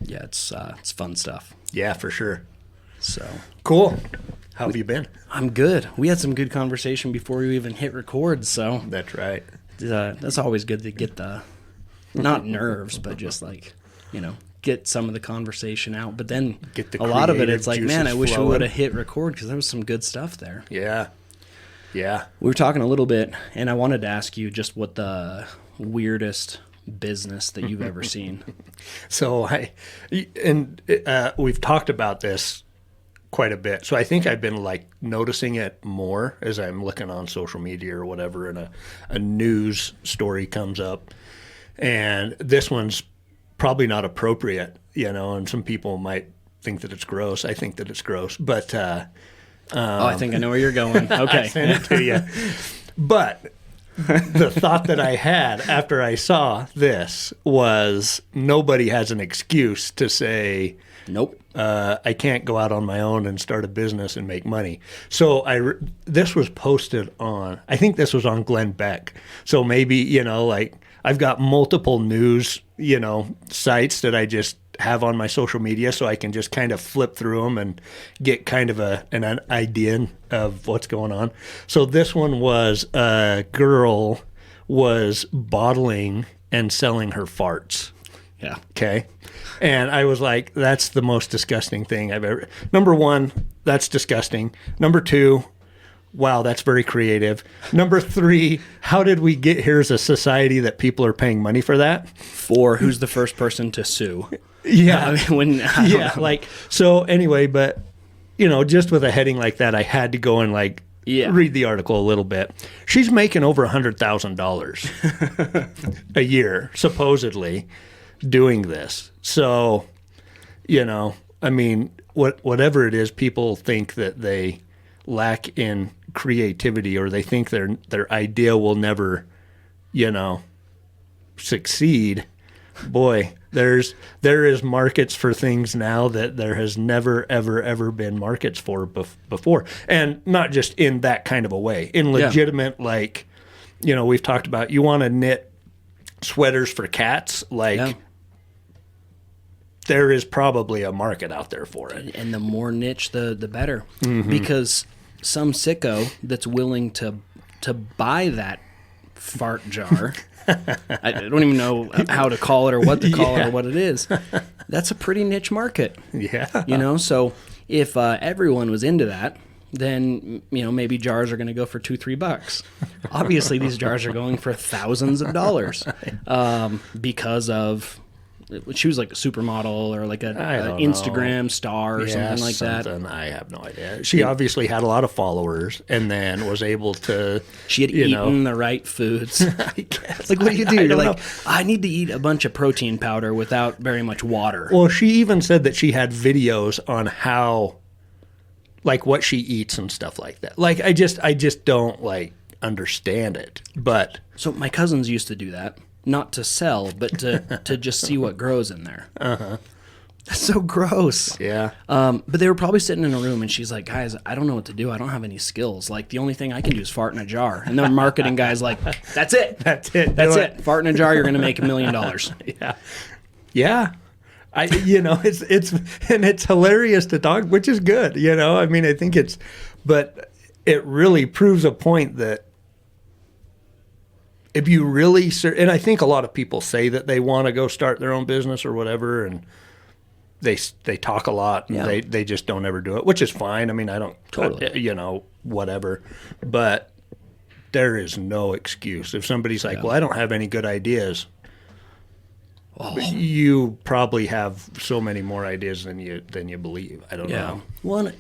yeah, it's fun stuff. Yeah, for sure. So Cool. How have you been? I'm good. We had some good conversation before we even hit record, so That's right. that's always good to get the, not nerves, but just like, get some of the conversation out. But then Get the a lot of it, creative it's like, juices man, I wish we flowing. would have hit record because there was some good stuff there. Yeah. Yeah. We were talking a little bit, and I wanted to ask you just what the weirdest business that you've ever seen. So we've talked about this quite a bit. So I think I've been like noticing it more as I'm looking on social media or whatever, and a news story comes up, and this one's probably not appropriate, and some people might think that it's gross. I think that it's gross, but I think I know where you're going. Okay. I sent it to you. But the thought that I had after I saw this was nobody has an excuse to say, Nope. I can't go out on my own and start a business and make money. So this was posted on, I think this was on Glenn Beck. So maybe, like I've got multiple news, sites that I just have on my social media, so I can just kind of flip through them and get kind of an idea of what's going on. So this one was a girl was bottling and selling her farts. Yeah. Okay. And I was like, that's the most disgusting thing I've ever. Number one, that's disgusting. Number two, wow, that's very creative. Number three, how did we get here as a society that people are paying money for that? Four, who's the first person to sue? Yeah. I don't know. So anyway, but, just with a heading like that, I had to go and read the article a little bit. She's making over $100,000 a year, supposedly, doing this. So, whatever it is, people think that they lack in creativity, or they think their idea will never, succeed. Boy, there is markets for things now that there has never, ever, ever been markets for before. And not just in that kind of a way. In legitimate, we've talked about, you want to knit sweaters for cats, there is probably a market out there for it. And the more niche, the better. Mm-hmm. Because some sicko that's willing to buy that fart jar, I don't even know how to call it or what to call it or what it is. That's a pretty niche market. Yeah. So if everyone was into that, then, maybe jars are going to go for $2-3. Obviously, these jars are going for thousands of dollars because of... She was like a supermodel or like an Instagram star or something like that. I have no idea. She obviously had a lot of followers and then was able to... She had eaten the right foods. I guess. What do you do? You're like, I need to eat a bunch of protein powder without very much water. Well, she even said that she had videos on how, what she eats and stuff like that. I just don't, understand it. But... So my cousins used to do that. Not to sell, but to just see what grows in there. Uh-huh. That's so gross. Yeah. But they were probably sitting in a room, and she's like, guys, I don't know what to do. I don't have any skills. The only thing I can do is fart in a jar. And their marketing guy's like, that's it. That's it. That's it. Fart in a jar, you're going to make $1 million. Yeah. Yeah. It's hilarious to talk, which is good. I think but it really proves a point that if you really, and I think a lot of people say that they want to go start their own business or whatever, and they talk a lot, and they just don't ever do it, which is fine. I don't totally, whatever. But there is no excuse if somebody's like, "Well, I don't have any good ideas." Oh. You probably have so many more ideas than you believe. I don't know. Well,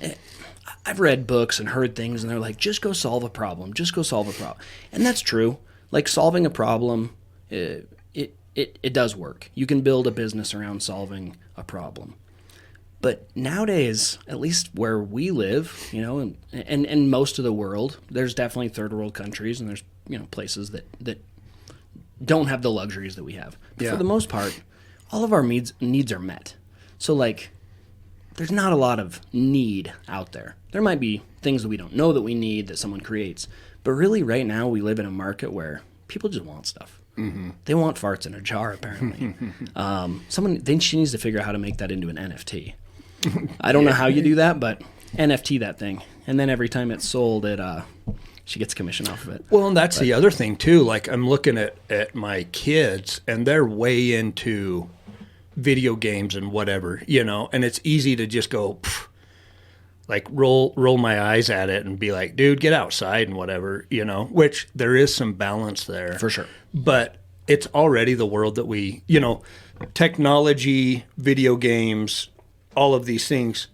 I've read books and heard things, and they're like, "Just go solve a problem. Just go solve a problem," and that's true. Solving a problem, it does work. You can build a business around solving a problem. But nowadays, at least where we live, and most of the world, there's definitely third world countries, and there's places that don't have the luxuries that we have. But for the most part, all of our needs are met. So there's not a lot of need out there. There might be things that we don't know that we need that someone creates. But really, right now, we live in a market where people just want stuff. They want farts in a jar, apparently. She needs to figure out how to make that into an NFT. I don't know how you do that, but NFT that thing. And then every time it's sold, she gets commission off of it. Well, and that's the other thing too. Like I'm looking at my kids, and they're way into video games and whatever, and it's easy to just go, like roll my eyes at it and be like, dude, get outside and whatever, which there is some balance there. For sure. But it's already the world that we, technology, video games, all of these things,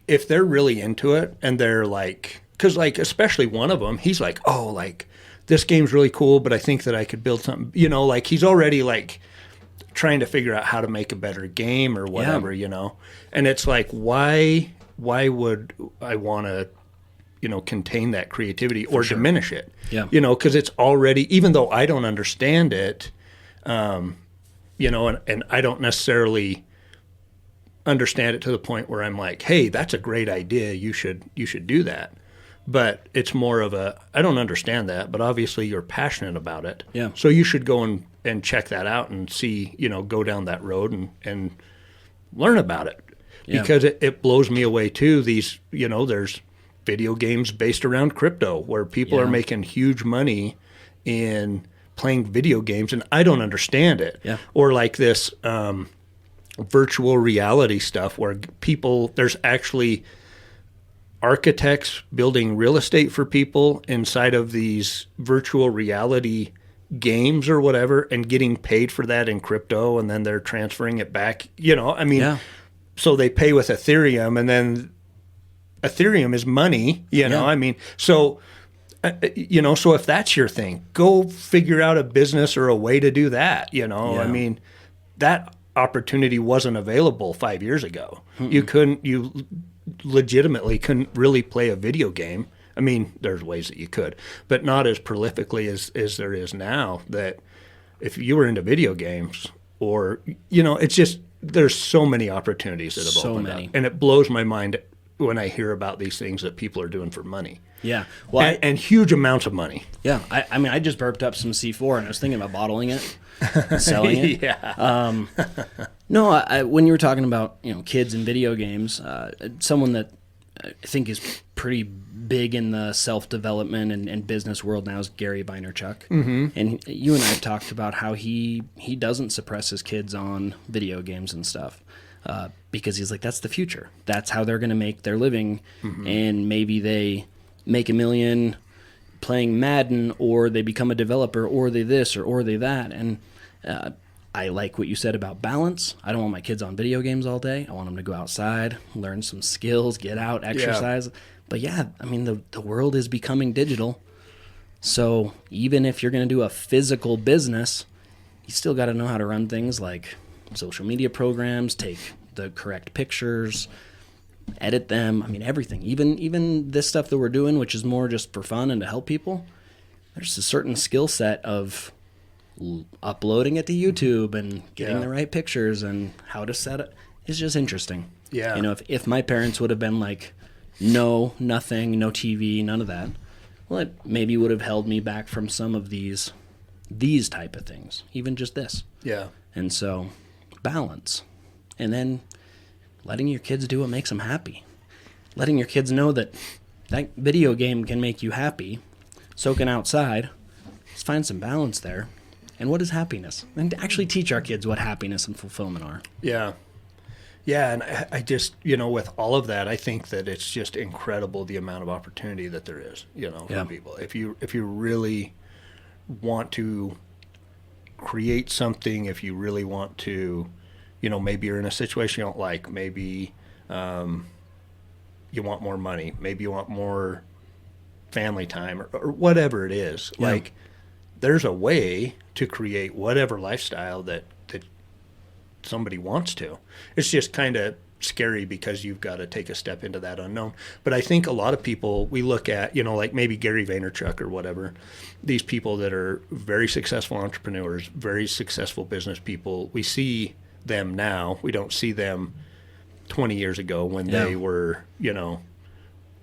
if they're really into it and they're like, because like especially one of them, he's like, oh, like this game's really cool, but I think that I could build something, like he's already like trying to figure out how to make a better game or whatever, and it's like, why would I want to, contain that creativity or diminish it? Yeah. Because it's already, even though I don't understand it, and I don't necessarily understand it to the point where I'm like, hey, that's a great idea. You should do that. But it's more of I don't understand that, but obviously you're passionate about it. Yeah. So you should go and check that out and see, go down that road and learn about it. Yeah. Because it blows me away too. These, there's video games based around crypto where people are making huge money in playing video games, and I don't understand it. Yeah. Or like this virtual reality stuff where there's actually architects building real estate for people inside of these virtual reality games or whatever and getting paid for that in crypto, and then they're transferring it back. So they pay with Ethereum, and then Ethereum is money, so so if that's your thing, go figure out a business or a way to do that, that opportunity wasn't available 5 years ago. You legitimately couldn't really play a video game. I mean, there's ways that you could, but not as prolifically as there is now. That if you were into video games, or it's just, there's so many opportunities that have opened up, and it blows my mind when I hear about these things that people are doing for money. Yeah, well, and huge amounts of money. Yeah, I mean, I just burped up some C4, and I was thinking about bottling it, and selling it. Yeah. No, when you were talking about kids and video games, someone that I think is pretty big in the self-development and business world now is Gary Beinerchuck. Mm-hmm. And you and I have talked about how he doesn't suppress his kids on video games and stuff. Because he's like, that's the future. That's how they're going to make their living. Mm-hmm. And maybe they make $1 million playing Madden, or they become a developer, or they this, or they that. And I like what you said about balance. I don't want my kids on video games all day. I want them to go outside, learn some skills, get out, exercise. Yeah. But yeah, I mean, the world is becoming digital. So even if you're going to do a physical business, you still got to know how to run things like social media programs, take the correct pictures, edit them. I mean, everything. Even this stuff that we're doing, which is more just for fun and to help people, there's a certain skill set of uploading it to YouTube and getting the right pictures and how to set it. It's just interesting. Yeah. If my parents would have been like, no, nothing, no TV, none of that, well, it maybe would have held me back from some of these type of things, even just this. Yeah. And so balance, and then letting your kids do what makes them happy, letting your kids know that video game can make you happy, soaking outside. Let's find some balance there. And what is happiness? And actually teach our kids what happiness and fulfillment are. Yeah. Yeah, and I just, with all of that, I think that it's just incredible the amount of opportunity that there is, for people. If you really want to create something, if you really want to, maybe you're in a situation you don't like, maybe you want more money, maybe you want more family time, or whatever it is. Yeah. Like, there's a way to create whatever lifestyle that somebody wants to. It's just kind of scary because you've got to take a step into that unknown. But I think a lot of people, we look at, like maybe Gary Vaynerchuk or whatever, these people that are very successful entrepreneurs, very successful business people, we see them now. We don't see them 20 years ago when they were,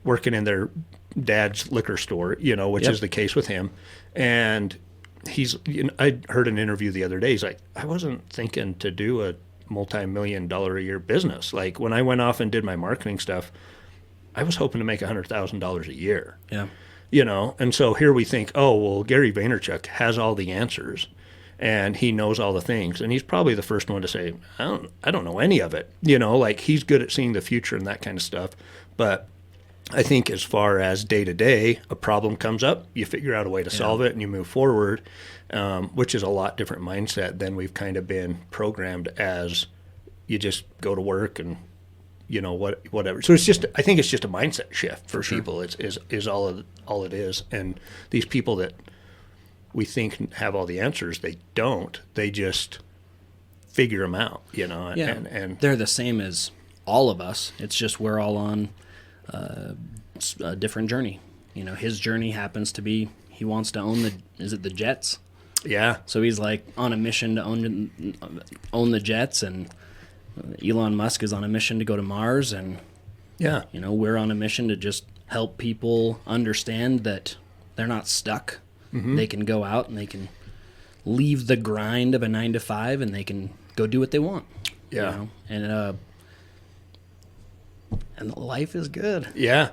working in their dad's liquor store, which is the case with him. And I heard an interview the other day. He's like, I wasn't thinking to do a multi-million-dollar a year business. Like when I went off and did my marketing stuff, I was hoping to make $100,000 a year. Yeah. And so here we think, oh, well, Gary Vaynerchuk has all the answers and he knows all the things. And he's probably the first one to say, I don't know any of it. Like he's good at seeing the future and that kind of stuff. But I think as far as day to day, a problem comes up, you figure out a way to solve it and you move forward, which is a lot different mindset than we've kind of been programmed as you just go to work and whatever. So I think it's just a mindset shift for people. Is all it is. And these people that we think have all the answers, they don't. They just figure them out, and they're the same as all of us. It's just we're all on a different journey. His journey happens to be he wants to own the jets? Yeah. So he's like on a mission to own the jets, and Elon Musk is on a mission to go to Mars, and we're on a mission to just help people understand that they're not stuck. Mm-hmm. They can go out and they can leave the grind of a 9 to 5 and they can go do what they want. Yeah. And life is good. Yeah.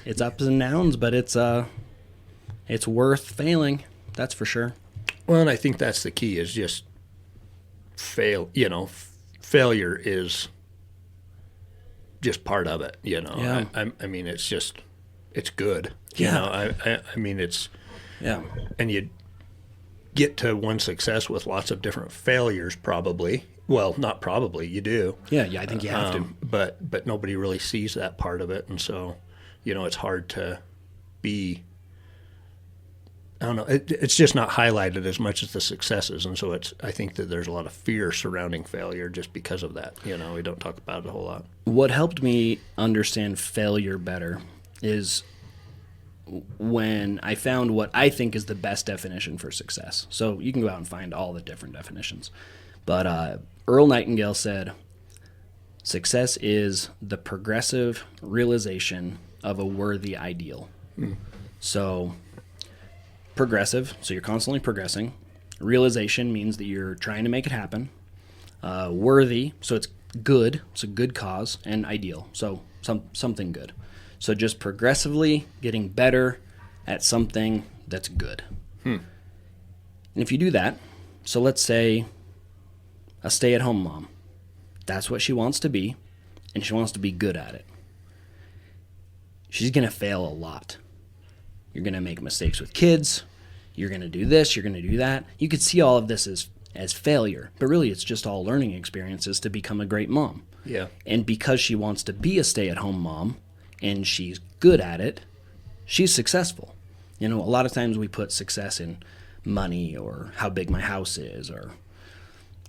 It's ups and downs, but it's worth failing. That's for sure. Well, and I think that's the key is just failure is just part of it, Yeah. I mean, it's good. Yeah. I mean, it's, yeah. And you get to one success with lots of different failures, probably. Well, not probably, you do. Yeah, I think you have to. But nobody really sees that part of it, and so, it's hard to be. I don't know. It's just not highlighted as much as the successes, and so I think that there's a lot of fear surrounding failure just because of that. We don't talk about it a whole lot. What helped me understand failure better is when I found what I think is the best definition for success. So you can go out and find all the different definitions. But Earl Nightingale said, success is the progressive realization of a worthy ideal. So progressive, so you're constantly progressing. Realization means that you're trying to make it happen. Worthy, so it's good, it's a good cause, and ideal, so something good. So just progressively getting better at something that's good. And if you do that, so let's say a stay-at-home mom, that's what she wants to be, and she wants to be good at it. She's going to fail a lot. You're going to make mistakes with kids. You're going to do this. You're going to do that. You could see all of this as failure, but really it's just all learning experiences to become a great mom. Yeah. And because she wants to be a stay-at-home mom and she's good at it, she's successful. A lot of times we put success in money or how big my house is or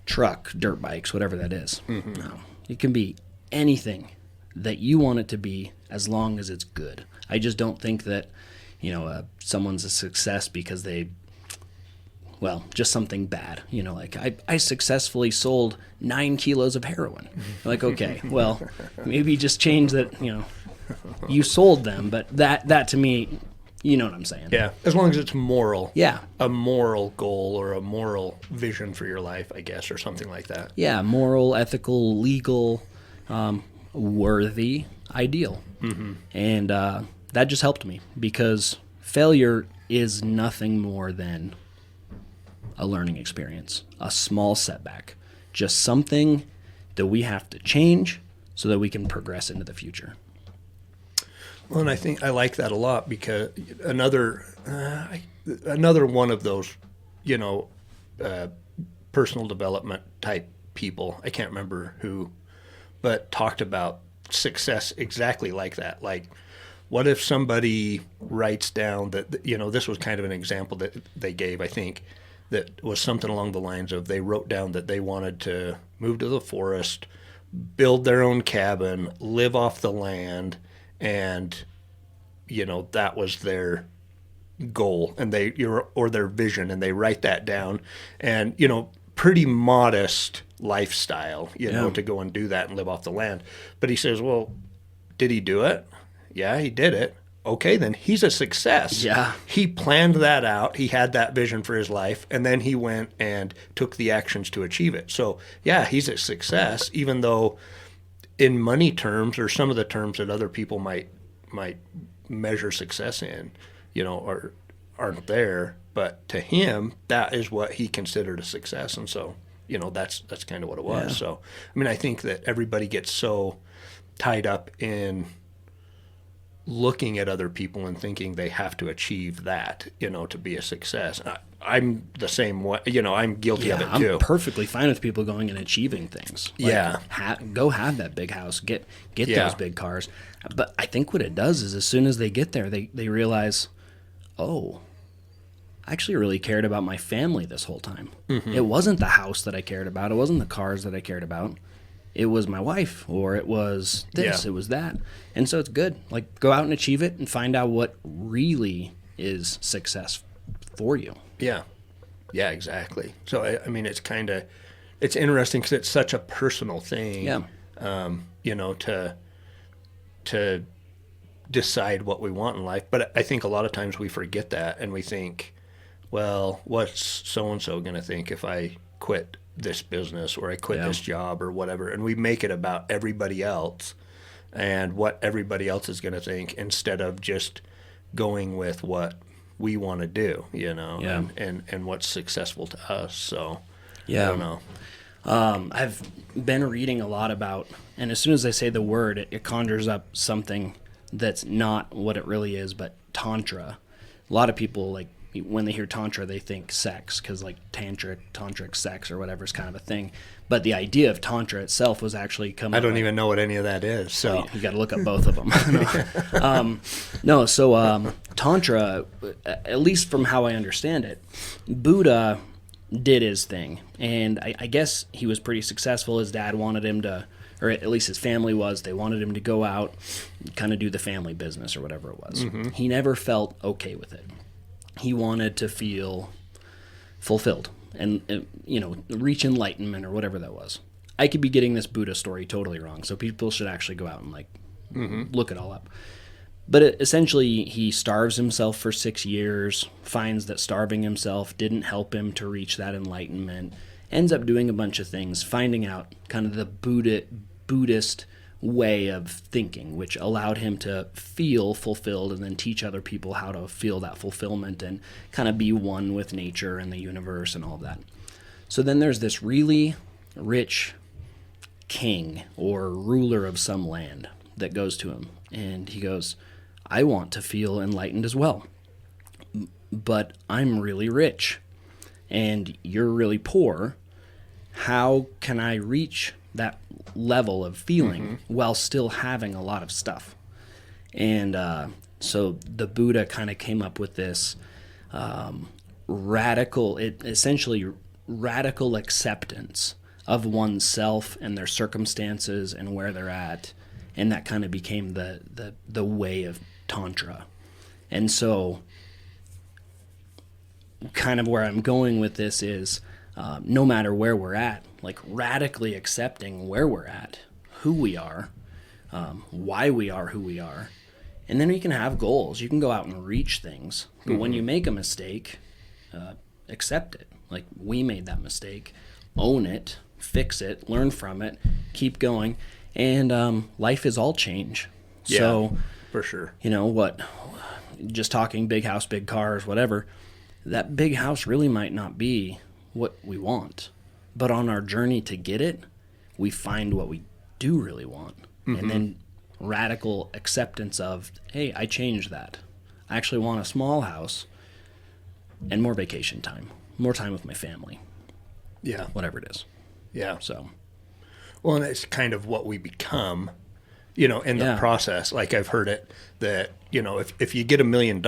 truck, dirt bikes, whatever that is. Mm-hmm. No, it can be anything that you want it to be as long as it's good. I just don't think that someone's a success because just something bad. Like I successfully sold 9 kilos of heroin. Like, okay, well, maybe just change that, you sold them, but that to me, you know what I'm saying. Yeah, as long as it's moral. Yeah. A moral goal or a moral vision for your life, I guess, or something like that. Yeah, moral, ethical, legal, worthy, ideal. Mm-hmm. And that just helped me because failure is nothing more than a learning experience, a small setback, just something that we have to change so that we can progress into the future. Well, and I think I like that a lot because another one of those, personal development type people, I can't remember who, but talked about success exactly like that. Like, what if somebody writes down that, this was kind of an example that they gave, I think, that was something along the lines of they wrote down that they wanted to move to the forest, build their own cabin, live off the land, and, that was their goal and or their vision, and they write that down and, pretty modest lifestyle, to go and do that and live off the land. But he says, well, did he do it? Yeah, he did it. okay, then he's a success. Yeah. He planned that out. He had that vision for his life, and then he went and took the actions to achieve it. So, yeah, he's a success, even though in money terms or some of the terms that other people might measure success in, aren't there. But to him, that is what he considered a success. And so, that's kind of what it was. Yeah. So, I mean, I think that everybody gets so tied up in looking at other people and thinking they have to achieve that, to be a success. I'm the same way, I'm guilty of it too. I'm perfectly fine with people going and achieving things. Go have that big house, get those big cars. But I think what it does is as soon as they get there, they realize, oh, I actually really cared about my family this whole time. Mm-hmm. It wasn't the house that I cared about. It wasn't the cars that I cared about. It was my wife, or it was this, it was that. And so it's good. Like, go out and achieve it and find out what really is success for you. Yeah. Yeah, exactly. So, I mean, it's interesting because it's such a personal thing, to decide what we want in life. But I think a lot of times we forget that and we think, well, what's so-and-so going to think if I quit this business or I quit this job or whatever? And we make it about everybody else and what everybody else is going to think instead of just going with what we want to do, and what's successful to us. So, I don't know. I've been reading a lot about, and as soon as I say the word, it conjures up something that's not what it really is, but tantra. A lot of people, like, when they hear tantra, they think sex, because like tantric sex or whatever is kind of a thing. But the idea of tantra itself was actually coming. I don't even know what any of that is. So you got to look up both of them. Tantra, at least from how I understand it, Buddha did his thing, and I guess he was pretty successful. His dad wanted him to, or at least his family was. They wanted him to go out, kind of do the family business or whatever it was. Mm-hmm. He never felt okay with it. He wanted to feel fulfilled and, reach enlightenment or whatever that was. I could be getting this Buddha story totally wrong, so people should actually go out and look it all up. But essentially, he starves himself for 6 years, finds that starving himself didn't help him to reach that enlightenment, ends up doing a bunch of things, finding out kind of the Buddhist way of thinking, which allowed him to feel fulfilled and then teach other people how to feel that fulfillment and kind of be one with nature and the universe and all of that. So then there's this really rich king or ruler of some land that goes to him, and he goes, I want to feel enlightened as well, but I'm really rich and you're really poor. How can I reach that level of feeling while still having a lot of stuff? And so the Buddha kind of came up with this radical acceptance of oneself and their circumstances and where they're at, and that kind of became the way of tantra. And so kind of where I'm going with this is no matter where we're at, like radically accepting where we're at, who we are, why we are who we are. And then we can have goals. You can go out and reach things. But when you make a mistake, accept it. Like, we made that mistake. Own it. Fix it. Learn from it. Keep going. And life is all change. Yeah, so, for sure. Just talking big house, big cars, whatever, that big house really might not be what we want. But on our journey to get it, we find what we do really want. And then radical acceptance of, hey, I changed that. I actually want a small house and more vacation time, more time with my family. Yeah. Whatever it is. Yeah. So. Well, and it's kind of what we become, in the process. Like, I've heard it that, if you get $1 million,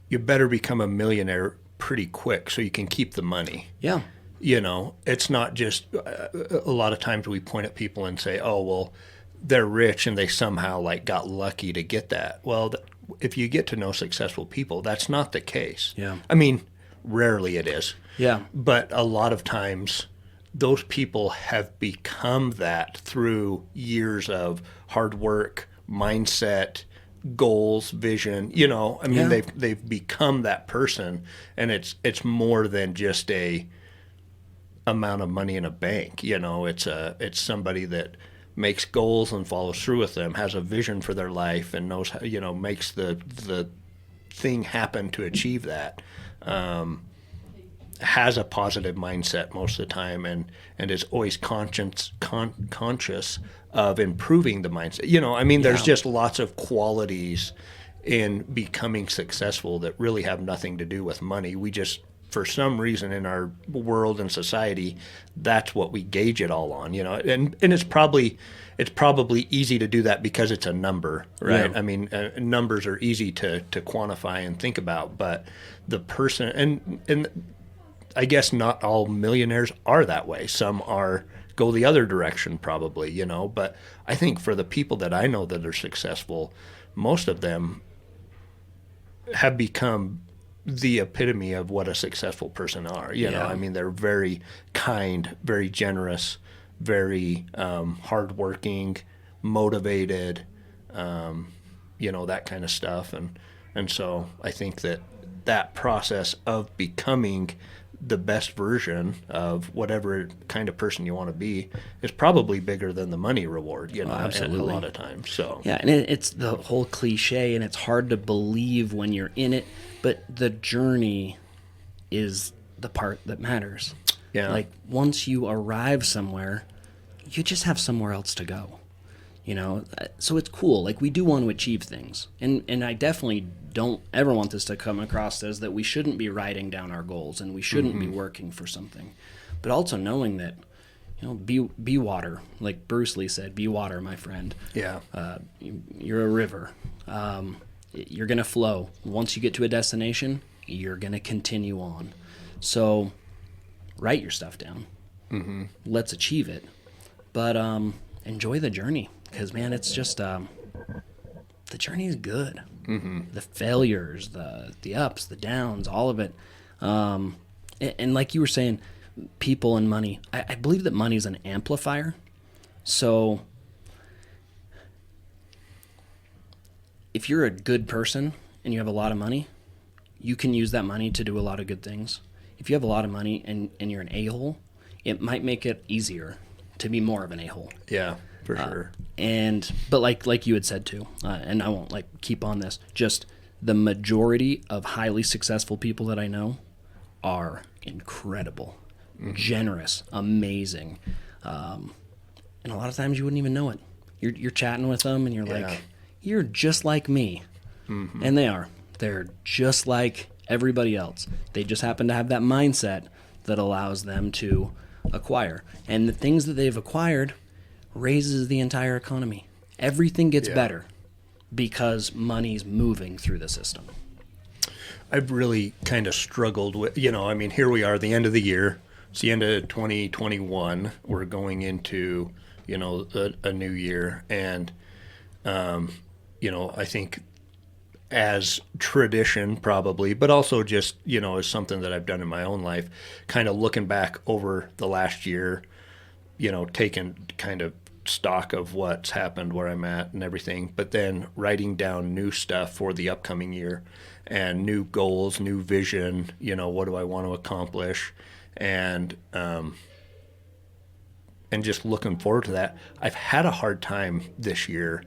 you better become a millionaire pretty quick so you can keep the money. Yeah. It's not just a lot of times we point at people and say, oh, well, they're rich and they somehow got lucky to get that. Well, if you get to know successful people, that's not the case. Yeah. I mean, rarely it is. Yeah. But a lot of times those people have become that through years of hard work, mindset, goals, vision, you know, I mean, Yeah. they've become that person, and it's more than just a amount of money in a bank. You know, it's somebody that makes goals and follows through with them, has a vision for their life, and knows how, you know, makes the thing happen to achieve that. Has a positive mindset most of the time, and is always conscious of improving the mindset. You know, I mean, there's Yeah. just lots of qualities in becoming successful that really have nothing to do with money. We just, for some reason in our world and society, that's what we gauge it all on, you know. And it's probably easy to do that because it's a number, right? Yeah. I mean, numbers are easy to quantify and think about, but the person, and I guess not all millionaires are that way. Some go the other direction probably, you know, but I think for the people that I know that are successful, most of them have become the epitome of what a successful person are. You know, Yeah. I mean, they're very kind, very generous, very hardworking, motivated, you know, that kind of stuff. And so I think that process of becoming the best version of whatever kind of person you want to be is probably bigger than the money reward, you know, absolutely. a lot of times. So Yeah, and it's the whole cliche, and it's hard to believe when you're in it, but the journey is the part that matters. Yeah. Like, once you arrive somewhere, you just have somewhere else to go. You know, so it's cool. Like, we do want to achieve things, and I definitely don't ever want this to come across as that we shouldn't be writing down our goals and we shouldn't be working for something, but also knowing that, you know, be water, like Bruce Lee said, be water, my friend. yeah. You're a river. You're gonna flow. Once you get to a destination, you're gonna continue on. So, write your stuff down. Let's achieve it, but enjoy the journey. Because, man, it's just the journey is good. The failures, the ups, the downs, all of it. And like you were saying, people and money. I believe that money is an amplifier. So if you're a good person and you have a lot of money, you can use that money to do a lot of good things. If you have a lot of money and you're an a-hole, it might make it easier to be more of an a-hole. Yeah, for sure. But like you had said too, and I won't like keep on this, just the majority of highly successful people that I know are incredible, generous, amazing, and a lot of times you wouldn't even know it. You're chatting with them and you're like, you're just like me, and they are. They're just like everybody else. They just happen to have that mindset that allows them to acquire, and the things that they've acquired raises the entire economy. Everything gets better because money's moving through the system. I've really kind of struggled with, you know, I mean, here we are, the end of the year. It's the end of 2021. We're going into, you know, a new year. And, you know, I think as tradition probably, but also just, you know, as something that I've done in my own life, kind of looking back over the last year, you know, taking kind of stock of what's happened, where I'm at and everything, but then writing down new stuff for the upcoming year and new goals, new vision, you know, what do I want to accomplish, and just looking forward to that. I've had a hard time this year.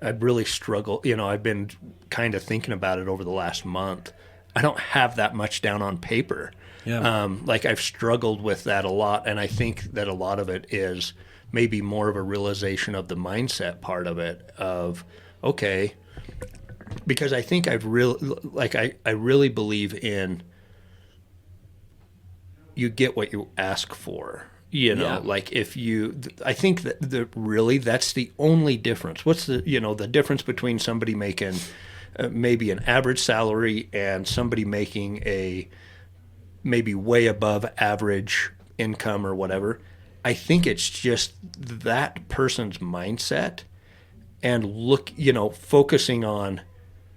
I've really struggled, you know, I've been kind of thinking about it over the last month. I don't have that much down on paper. Like I've struggled with that a lot, and I think that a lot of it is maybe more of a realization of the mindset part of it, of, okay, because I think I've really, like, I really believe in you get what you ask for, you know, like if you, I think that really that's the only difference. What's the, you know, the difference between somebody making maybe an average salary and somebody making a maybe way above average income or whatever? I think it's just that person's mindset and you know, focusing on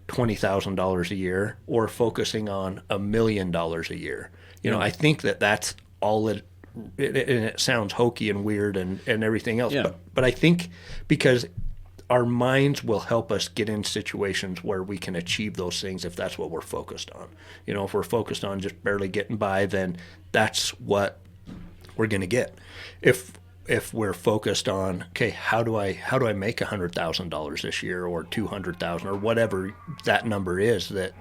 $20,000 a year or focusing on $1 million a year. You know, I think that's all and it sounds hokey and weird and everything else. But I think because our minds will help us get in situations where we can achieve those things if that's what we're focused on. You know, if we're focused on just barely getting by, then that's what we're going to get. If we're focused on, okay, how do I make $100,000 this year, or 200,000, or whatever that number is that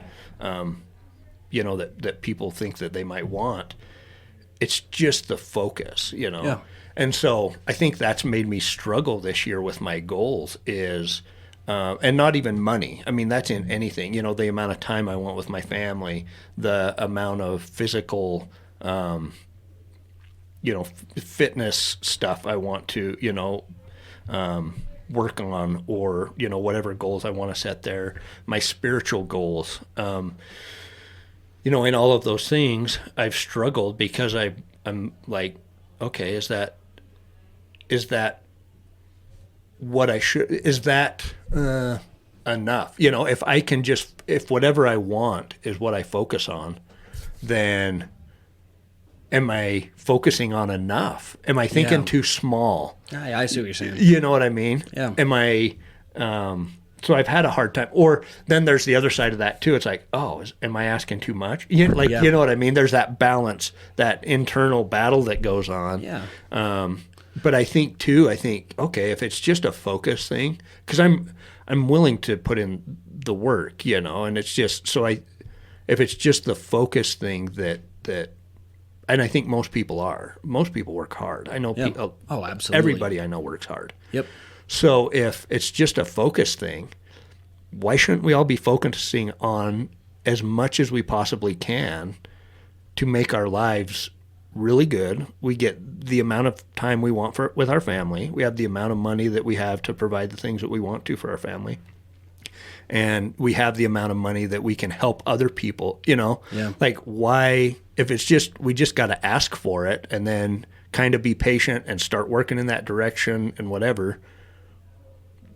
you know, that people think that they might want. It's just the focus, you know. Yeah. And so I think that's made me struggle this year with my goals is, and not even money. I mean, that's in anything, you know, the amount of time I want with my family, the amount of physical, you know, fitness stuff I want to, you know, work on, or, you know, whatever goals I want to set there, my spiritual goals. You know, in all of those things, I've struggled because I'm like, okay, is that what I should, is that enough? You know, if whatever I want is what I focus on, then am I focusing on enough? Am I thinking too small? I see what you're saying. You know what I mean? Yeah. Am I, so I've had a hard time. Or then there's the other side of that too. It's like, am I asking too much? You know what I mean? There's that balance, that internal battle that goes on. Yeah. But I think, okay, if it's just a focus thing, because I'm willing to put in the work, you know, and it's just, if it's just the focus thing that, and I think most people work hard. I know people, absolutely. Everybody I know works hard. Yep. So if it's just a focus thing, why shouldn't we all be focusing on as much as we possibly can to make our lives really good? We get the amount of time we want with our family. We have the amount of money that we have to provide the things that we want to for our family. And we have the amount of money that we can help other people, you know? Yeah. Like, why, if it's just, we just got to ask for it and then kind of be patient and start working in that direction and whatever,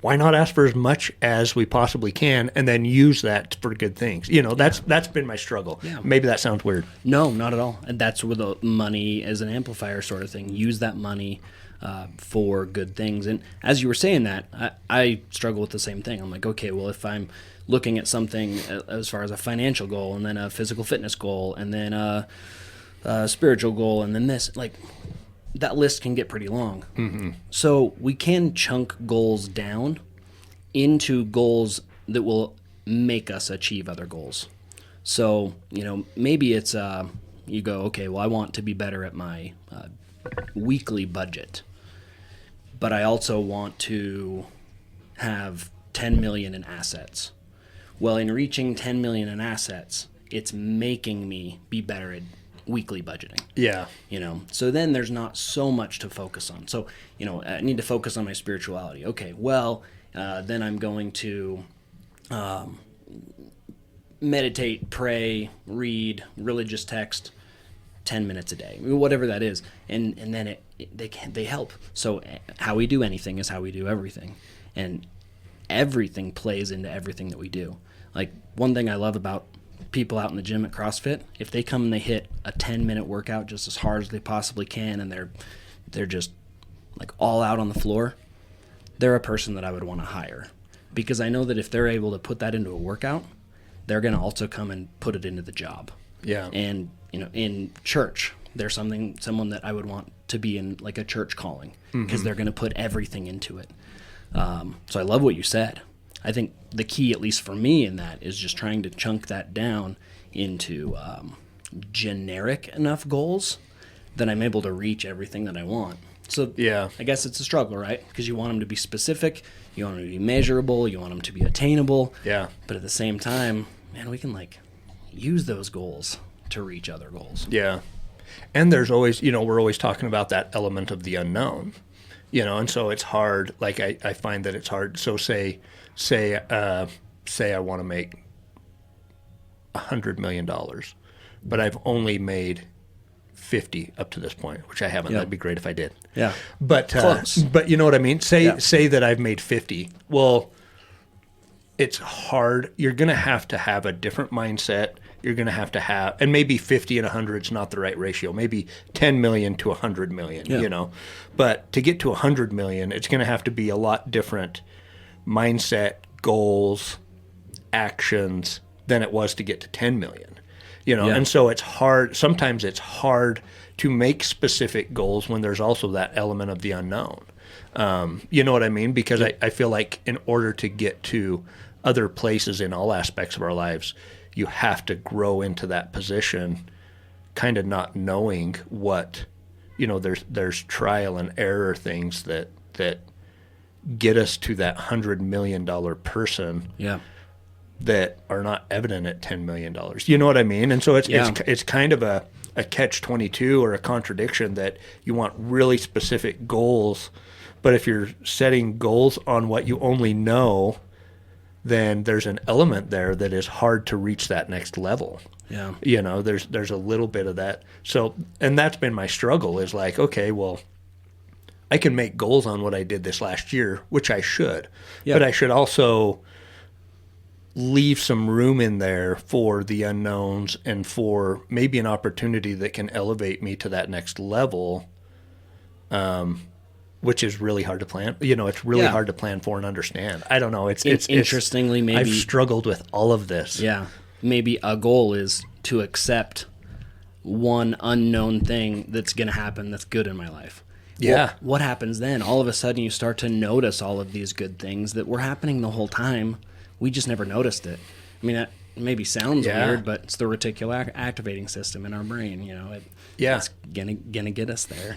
why not ask for as much as we possibly can and then use that for good things? You know, that's been my struggle. Yeah. Maybe that sounds weird. No, not at all. And that's where the money as an amplifier sort of thing. Use that money for good things. And as you were saying that, I struggle with the same thing. I'm like, okay, well, if I'm looking at something as far as a financial goal, and then a physical fitness goal, and then a spiritual goal, and then this, like, that list can get pretty long. Mm-hmm. So we can chunk goals down into goals that will make us achieve other goals. So, you know, maybe it's you go, okay, well, I want to be better at my weekly budget, but I also want to have 10 million in assets. Well, in reaching 10 million in assets, it's making me be better at weekly budgeting. Yeah. You know, so then there's not so much to focus on. So, you know, I need to focus on my spirituality. Okay, well, then I'm going to meditate, pray, read religious text 10 minutes a day, whatever that is. And then they help. So how we do anything is how we do everything. And everything plays into everything that we do. Like, one thing I love about people out in the gym at CrossFit, if they come and they hit a 10-minute workout just as hard as they possibly can, and they're just like all out on the floor, they're a person that I would want to hire, because I know that if they're able to put that into a workout, they're going to also come and put it into the job. Yeah. And, you know, in church, there's someone that I would want to be in like a church calling, because they're going to put everything into it. So I love what you said. I think the key, at least for me in that, is just trying to chunk that down into generic enough goals that I'm able to reach everything that I want. So yeah, I guess it's a struggle, right? Because you want them to be specific, you want them to be measurable, you want them to be attainable. Yeah. But at the same time, man, we can like use those goals to reach other goals. Yeah. And there's always, you know, we're always talking about that element of the unknown, you know, and so it's hard. Like I find that it's hard. So say I want to make $100 million, but I've only made 50 up to this point, which I haven't. Yep. That'd be great if I did. Yeah. But Close. But you know what I mean? Yeah. Say that I've made 50. Well, it's hard. You're going to have a different mindset. You're going to have, and maybe 50 and 100 is not the right ratio. Maybe 10 million to 100 million, Yeah. you know. But to get to 100 million, it's going to have to be a lot different mindset, goals, actions than it was to get to 10 million. You know, Yeah. and so it's hard. Sometimes it's hard to make specific goals when there's also that element of the unknown. You know what I mean? Because I feel like in order to get to other places in all aspects of our lives, you have to grow into that position, kind of not knowing what, you know, there's trial and error things that get us to that $100 million person. Yeah. That are not evident at $10 million. You know what I mean? And so it's kind of a catch-22 or a contradiction that you want really specific goals, but if you're setting goals on what you only know, then there's an element there that is hard to reach that next level. Yeah. You know, there's a little bit of that. So, and that's been my struggle is like, okay, well, I can make goals on what I did this last year, which I should, but I should also leave some room in there for the unknowns and for maybe an opportunity that can elevate me to that next level, which is really hard to plan. You know, it's really hard to plan for and understand. I don't know. It's interestingly, maybe I've struggled with all of this. Yeah. Maybe a goal is to accept one unknown thing that's going to happen that's good in my life. Yeah. Well, what happens then? All of a sudden you start to notice all of these good things that were happening the whole time. We just never noticed it. I mean, that maybe sounds weird, but it's the reticular activating system in our brain. You know, it's gonna get us there.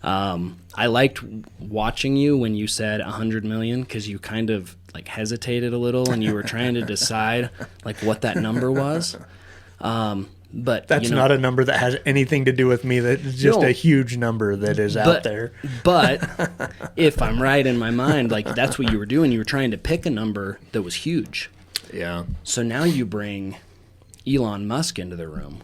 I liked watching you when you said 100 million because you kind of like hesitated a little and you were trying to decide like what that number was. But that's not a number that has anything to do with me. That's just a huge number that is out there. But if I'm right in my mind, like that's what you were doing. You were trying to pick a number that was huge. Yeah. So now you bring Elon Musk into the room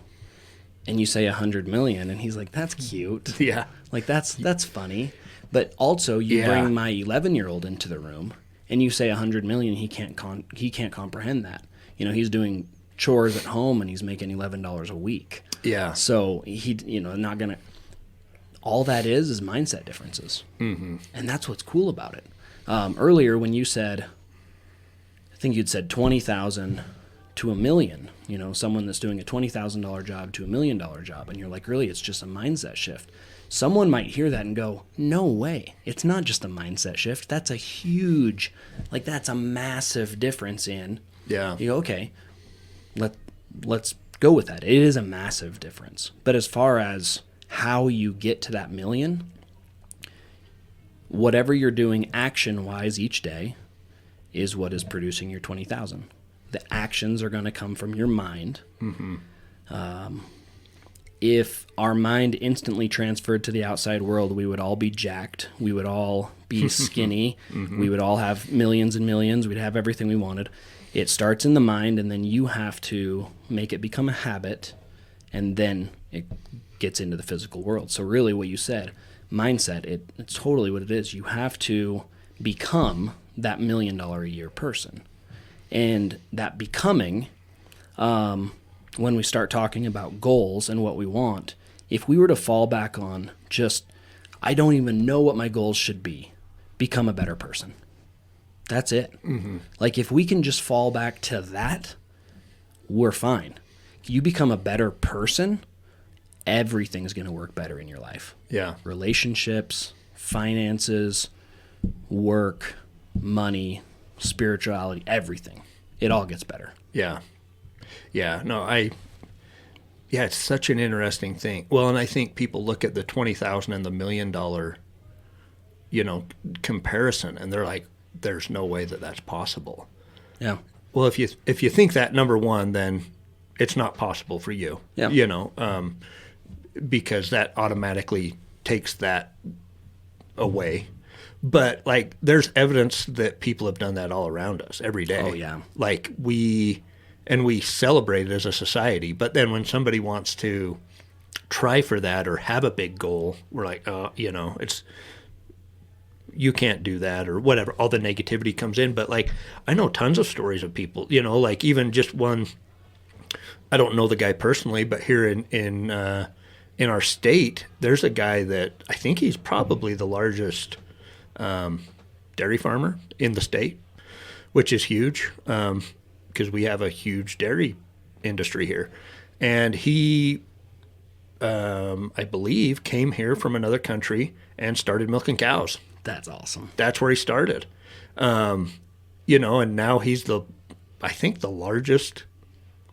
and you say 100 million and he's like, that's cute. Yeah. Like that's funny. But also you bring my 11-year-old into the room and you say 100 million, he can't comprehend that. You know, he's doing chores at home and he's making $11 a week. Yeah. So not gonna. All that is mindset differences, and that's what's cool about it. Earlier when you said, I think you'd said 20,000 to $1 million. You know, someone that's doing a $20,000 job to $1 million job, and you're like, really, it's just a mindset shift. Someone might hear that and go, no way, it's not just a mindset shift. That's a huge, like that's a massive difference in. Yeah. You go, okay. Let's go with that. It is a massive difference. But as far as how you get to that million, whatever you're doing action-wise each day is what is producing your 20,000. The actions are going to come from your mind. If our mind instantly transferred to the outside world, we would all be jacked. We would all be skinny. We would all have millions and millions. We'd have everything we wanted. It starts in the mind, and then you have to make it become a habit, and then it gets into the physical world. So really what you said, mindset, it's totally what it is. You have to become that $1 million a year person. And that becoming, when we start talking about goals and what we want, if we were to fall back on just, I don't even know what my goals should be, become a better person. That's it. Like if we can just fall back to that, we're fine. You become a better person, everything's going to work better in your life. Yeah. Relationships, finances, work, money, spirituality, everything. It all gets better. Yeah. Yeah. No, it's such an interesting thing. Well, and I think people look at the 20,000 and the $1 million, comparison, and they're like, there's no way that that's possible. Yeah. Well, if you think that, number one, then it's not possible for you. Yeah. Because that automatically takes that away. But like, there's evidence that people have done that all around us every day. Oh yeah. Like we celebrate it as a society. But then when somebody wants to try for that or have a big goal, we're like, it's. You can't do that or whatever. All the negativity comes in. But like, I know tons of stories of people, like even just one, I don't know the guy personally, but here in our state, there's a guy that I think he's probably the largest dairy farmer in the state. which is huge because we have a huge dairy industry here. And he, I believe, came here from another country and started milking cows. That's awesome. That's where he started. You know, and now he's I think the largest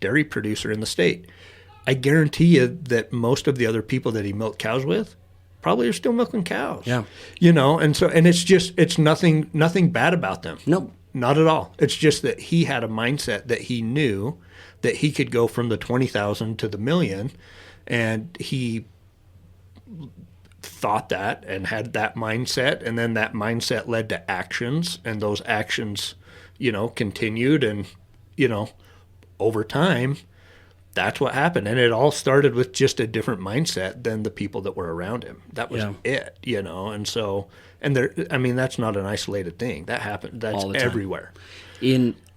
dairy producer in the state. I guarantee you that most of the other people that he milked cows with probably are still milking cows. Yeah. You know, and it's nothing bad about them. Nope. Not at all. It's just that he had a mindset that he knew that he could go from the 20,000 to the million, and he thought that and had that mindset, and then that mindset led to actions, and those actions, you know, continued, and, you know, over time, that's what happened. And it all started with just a different mindset than the people that were around him. That was it, you know. And so, and there, I mean, that's not an isolated thing. That happened. That's all the time. Everywhere.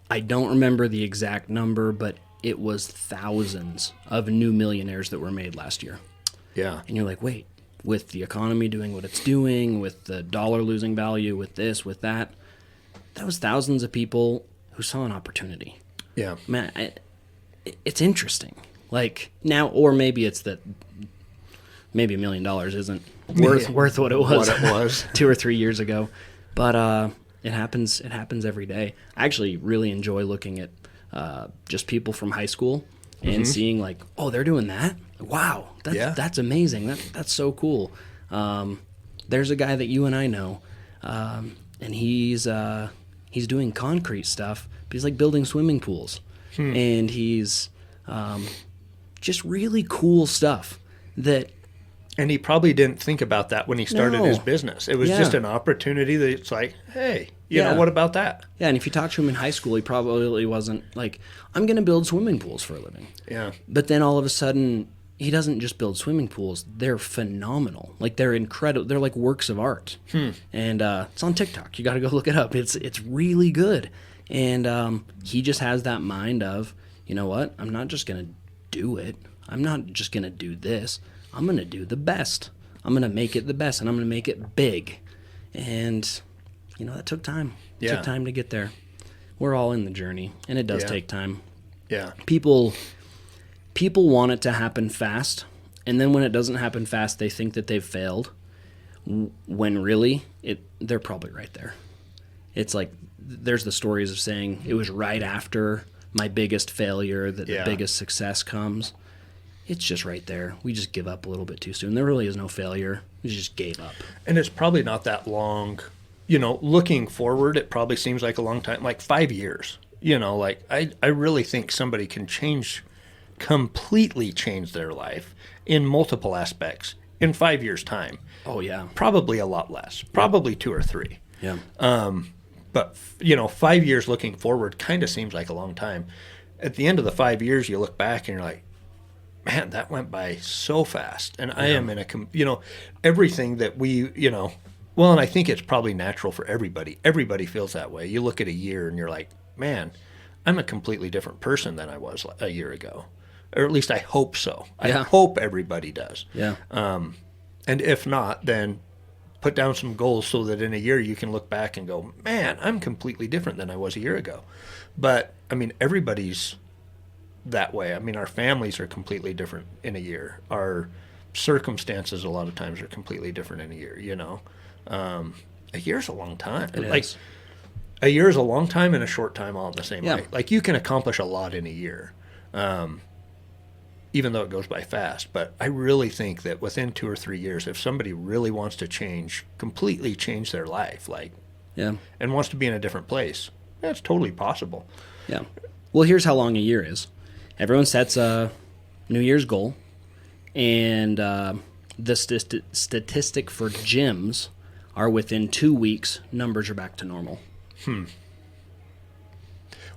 I don't remember the exact number, but it was thousands of new millionaires that were made last year. Yeah. And you're like, wait, with the economy doing what it's doing, with the dollar losing value, with this, with that, that was thousands of people who saw an opportunity. Yeah. Man, it's interesting. Like now, or maybe it's that maybe $1 million isn't worth what it was, 2 or 3 years ago. But it happens every day. I actually really enjoy looking at just people from high school and seeing like, oh, they're doing that. Wow, that's amazing. That's so cool. There's a guy that you and I know, and he's doing concrete stuff, but he's like building swimming pools. And he's just really cool stuff that. And he probably didn't think about that when he started his business. It was just an opportunity that it's like, hey, you know, what about that? Yeah, and if you talk to him in high school, he probably wasn't like, I'm going to build swimming pools for a living. Yeah. But then all of a sudden, he doesn't just build swimming pools. They're phenomenal. Like, they're incredible. They're like works of art. And it's on TikTok. You got to go look it up. It's really good. And he just has that mind of, you know what? I'm not just going to do it. I'm not just going to do this. I'm going to do the best. I'm going to make it the best, and I'm going to make it big. And, you know, that took time. It took time to get there. We're all in the journey, and it does take time. Yeah. People want it to happen fast, and then when it doesn't happen fast, they think that they've failed, when really, they're probably right there. It's like there's the stories of saying it was right after my biggest failure that the biggest success comes. It's just right there. We just give up a little bit too soon. There really is no failure. We just gave up. And it's probably not that long. You know, looking forward, it probably seems like a long time, like 5 years. You know, like I really think somebody can completely change their life in multiple aspects in 5 years' time. Oh, yeah. Probably a lot less. Probably 2 or 3. Yeah. But, you know, 5 years looking forward kind of seems like a long time. At the end of the 5 years, you look back and you're like, man, that went by so fast. And I am in you know, everything that we, you know, well, and I think it's probably natural for everybody. Everybody feels that way. You look at a year and you're like, man, I'm a completely different person than I was a year ago. Or at least I hope so. I hope everybody does. Yeah. And if not, then put down some goals so that in a year you can look back and go, man, I'm completely different than I was a year ago. But, I mean, everybody's that way. I mean, our families are completely different in a year. Our circumstances a lot of times are completely different in a year, you know. A year's a long time. A year is a long time and a short time all in the same way. Like, you can accomplish a lot in a year, even though it goes by fast. But I really think that within 2 or 3 years, if somebody really wants to completely change their life, and wants to be in a different place, that's totally possible. Yeah. Well, here's how long a year is. Everyone sets a New Year's goal, and the statistic for gyms are within 2 weeks, numbers are back to normal.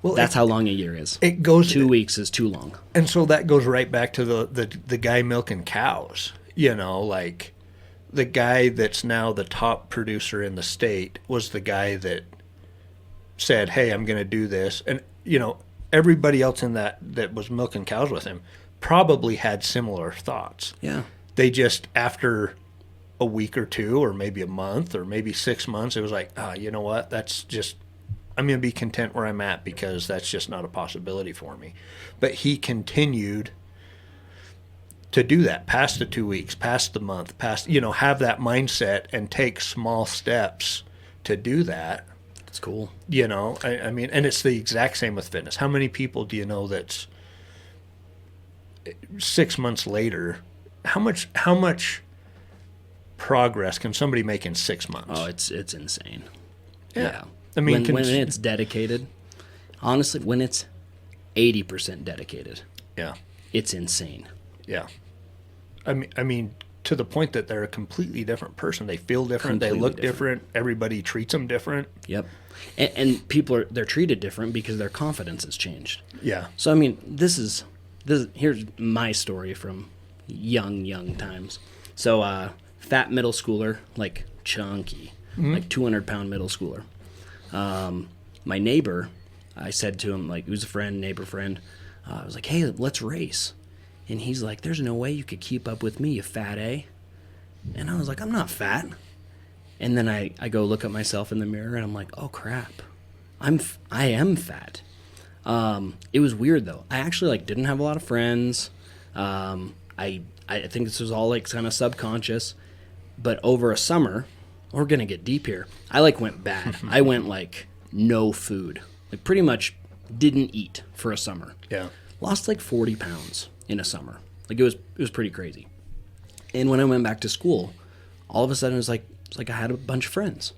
Well, that's how long a year is. It goes 2 weeks is too long. And so that goes right back to the guy milking cows. You know, like the guy that's now the top producer in the state was the guy that said, hey, I'm going to do this. And, you know, everybody else in that was milking cows with him probably had similar thoughts. Yeah. They just, after a week or two, or maybe a month, or maybe 6 months, it was like, you know what? That's just, I'm going to be content where I'm at because that's just not a possibility for me. But he continued to do that past the 2 weeks, past the month, past, have that mindset and take small steps to do that. It's cool. I mean, and it's the exact same with fitness. How many people do you know that's 6 months later? How much progress can somebody make in 6 months? Oh, it's insane. Yeah. I mean, when it's dedicated, honestly, when it's 80% dedicated, yeah, it's insane. Yeah. I mean, to the point that they're a completely different person. They feel different. They look different. Everybody treats them different. Yep. And they're treated different because their confidence has changed. Yeah. So, I mean, here's my story from young times. So, fat middle schooler, like chunky, like 200-pound middle schooler. My neighbor, I said to him, like, he was a neighbor friend. I was like, hey, let's race. And he's like, there's no way you could keep up with me, you fat A. And I was like, I'm not fat. And then I go look at myself in the mirror and I'm like, oh crap, I am fat. It was weird though. I actually didn't have a lot of friends. I think this was all kind of subconscious. But over a summer, we're gonna get deep here. I went bad. I went no food, pretty much didn't eat for a summer. Yeah. Lost 40 pounds in a summer. It was pretty crazy. And when I went back to school, all of a sudden it was I had a bunch of friends.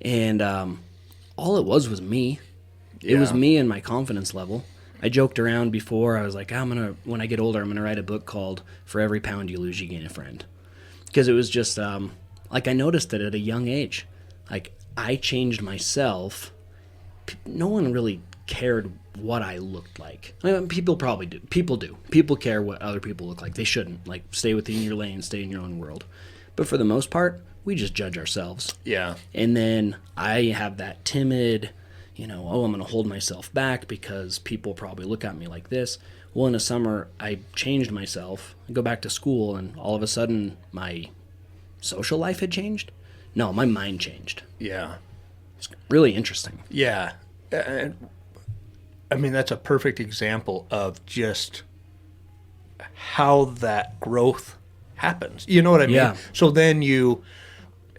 And all it was me. It was me and my confidence level. I joked around before. I was like, when I get older, I'm gonna write a book called "For Every Pound You Lose, You Gain a Friend," because it was just I noticed that at a young age, I changed myself. No one really cared what I looked like. I mean, people probably do. People do. People care what other people look like. They shouldn't. Stay within your lane, stay in your own world. But for the most part, we just judge ourselves. Yeah. And then I have that timid, I'm going to hold myself back because people probably look at me like this. Well, in the summer, I changed myself. I go back to school, and all of a sudden, my social life had changed. No, my mind changed. Yeah. It's really interesting. Yeah. I mean, that's a perfect example of just how that growth happens. You know what I mean? Yeah. So then you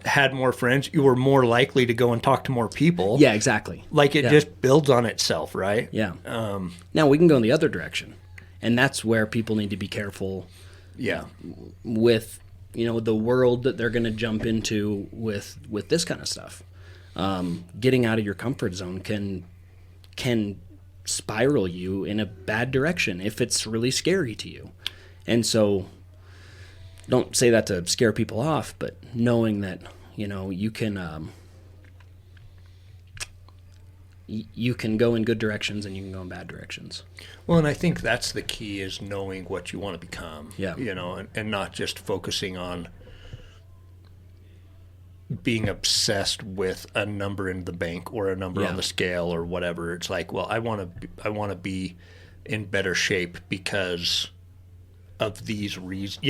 had more friends. You were more likely to go and talk to more people. Yeah, exactly. It just builds on itself, right? Yeah. Now we can go in the other direction. And that's where people need to be careful. Yeah. With, the world that they're going to jump into with this kind of stuff. Getting out of your comfort zone can spiral you in a bad direction if it's really scary to you. And so don't say that to scare people off, but knowing that, you can go in good directions and you can go in bad directions. Well, and I think that's the key, is knowing what you want to become. Yeah. And not just focusing on being obsessed with a number in the bank or a number on the scale or whatever. It's I want to be in better shape because of these reasons.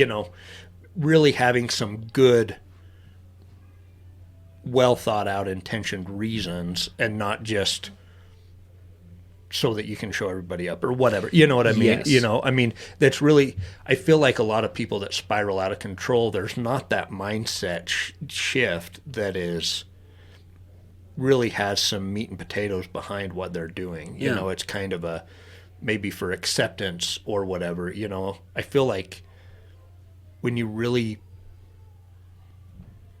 Really having some good, well thought out, intentioned reasons, and not just so that you can show everybody up or whatever. You know what I mean? Yes. That's really, I feel like a lot of people that spiral out of control, there's not that mindset shift that really has some meat and potatoes behind what they're doing. It's kind of maybe for acceptance or whatever. I feel like when you really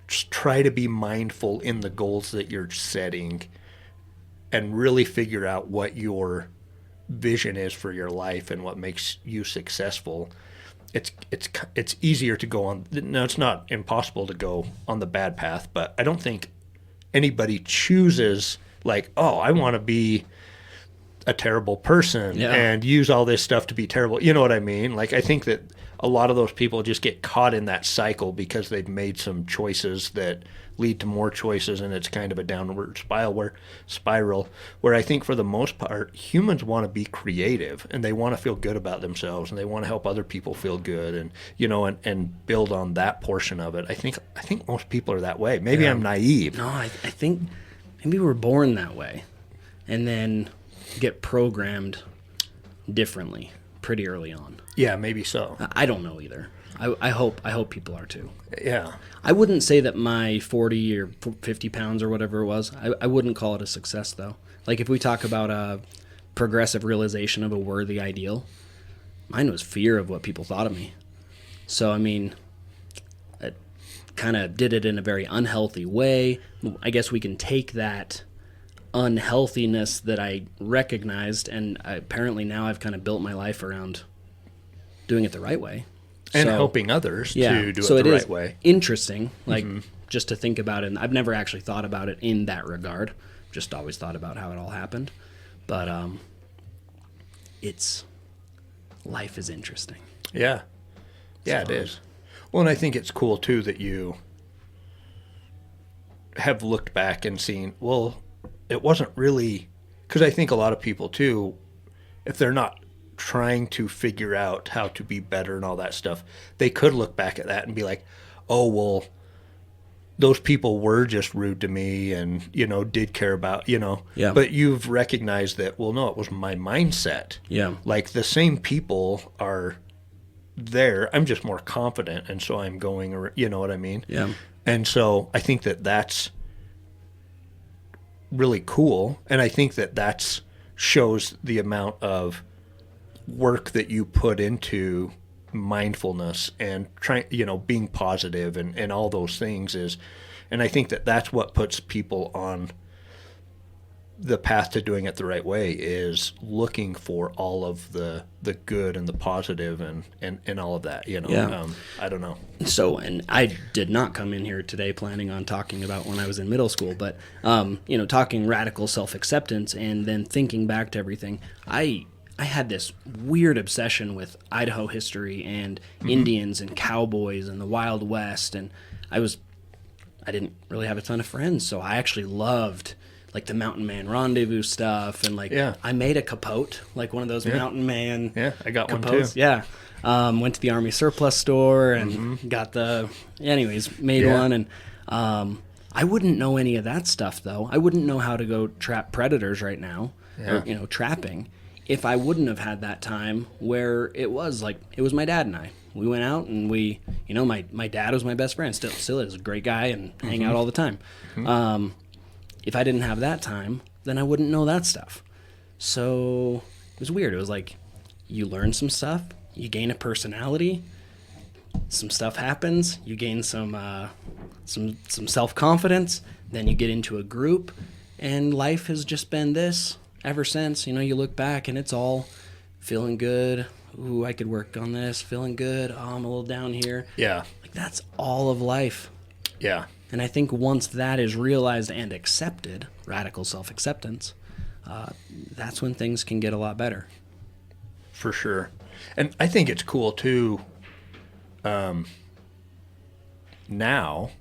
just try to be mindful in the goals that you're setting and really figure out what your vision is for your life and what makes you successful, it's easier to go on. Now, it's not impossible to go on the bad path, but I don't think anybody chooses I want to be a terrible person and use all this stuff to be terrible. You know what I mean? I think that a lot of those people just get caught in that cycle because they've made some choices that lead to more choices, and it's kind of a downward spiral where I think for the most part, humans want to be creative and they want to feel good about themselves and they want to help other people feel good and, and build on that portion of it. I think most people are that way. Maybe I'm naive. No, I think maybe we're born that way and then get programmed differently pretty early on. Yeah, maybe so. I don't know either. I hope people are too. Yeah. I wouldn't say that my 40 or 50 pounds or whatever it was, I wouldn't call it a success though. Like if we talk about a progressive realization of a worthy ideal, mine was fear of what people thought of me. So, I mean, I kind of did it in a very unhealthy way. I guess we can take that unhealthiness that I recognized, and apparently now I've kind of built my life around doing it the right way. And helping others to do so it the it right is way. interesting, like just to think about it. And I've never actually thought about it in that regard. Just always thought about how it all happened. But life is interesting. Yeah. Yeah, it is. Well, and I think it's cool too that you have looked back and seen, well, it wasn't really, because I think a lot of people too, if they're not trying to figure out how to be better and all that stuff, they could look back at that and be like, oh, well, those people were just rude to me and, did care about, Yeah. But you've recognized that, well, no, it was my mindset. Yeah. Like the same people are there. I'm just more confident. And so I'm going, you know what I mean? Yeah. And so I think that that's really cool. And I think that that's shows the amount of work that you put into mindfulness and trying, being positive and all those things is, and I think that that's what puts people on the path to doing it the right way, is looking for all of the good and the positive and all of that, Yeah. I don't know. So, and I did not come in here today planning on talking about when I was in middle school, but, talking radical self-acceptance and then thinking back to everything, I had this weird obsession with Idaho history and Indians and cowboys and the Wild West, and I didn't really have a ton of friends, so I actually loved like the Mountain Man Rendezvous stuff, and I made a capote, like one of those Mountain Man. Yeah, I got capotes. one too. Yeah, went to the Army surplus store and got made one, and I wouldn't know any of that stuff though. I wouldn't know how to go trap predators right now, or trapping, if I wouldn't have had that time where it was my dad and I. We went out and we, my dad was my best friend, still is a great guy and hang out all the time. If I didn't have that time, then I wouldn't know that stuff. So it was weird. It was like you learn some stuff, you gain a personality, some stuff happens, you gain some self-confidence, then you get into a group, and life has just been this ever since. You look back and it's all feeling good. Ooh, I could work on this. Feeling good. Oh, I'm a little down here. Yeah. Like that's all of life. Yeah. And I think once that is realized and accepted, radical self-acceptance, that's when things can get a lot better. For sure. And I think it's cool too, now,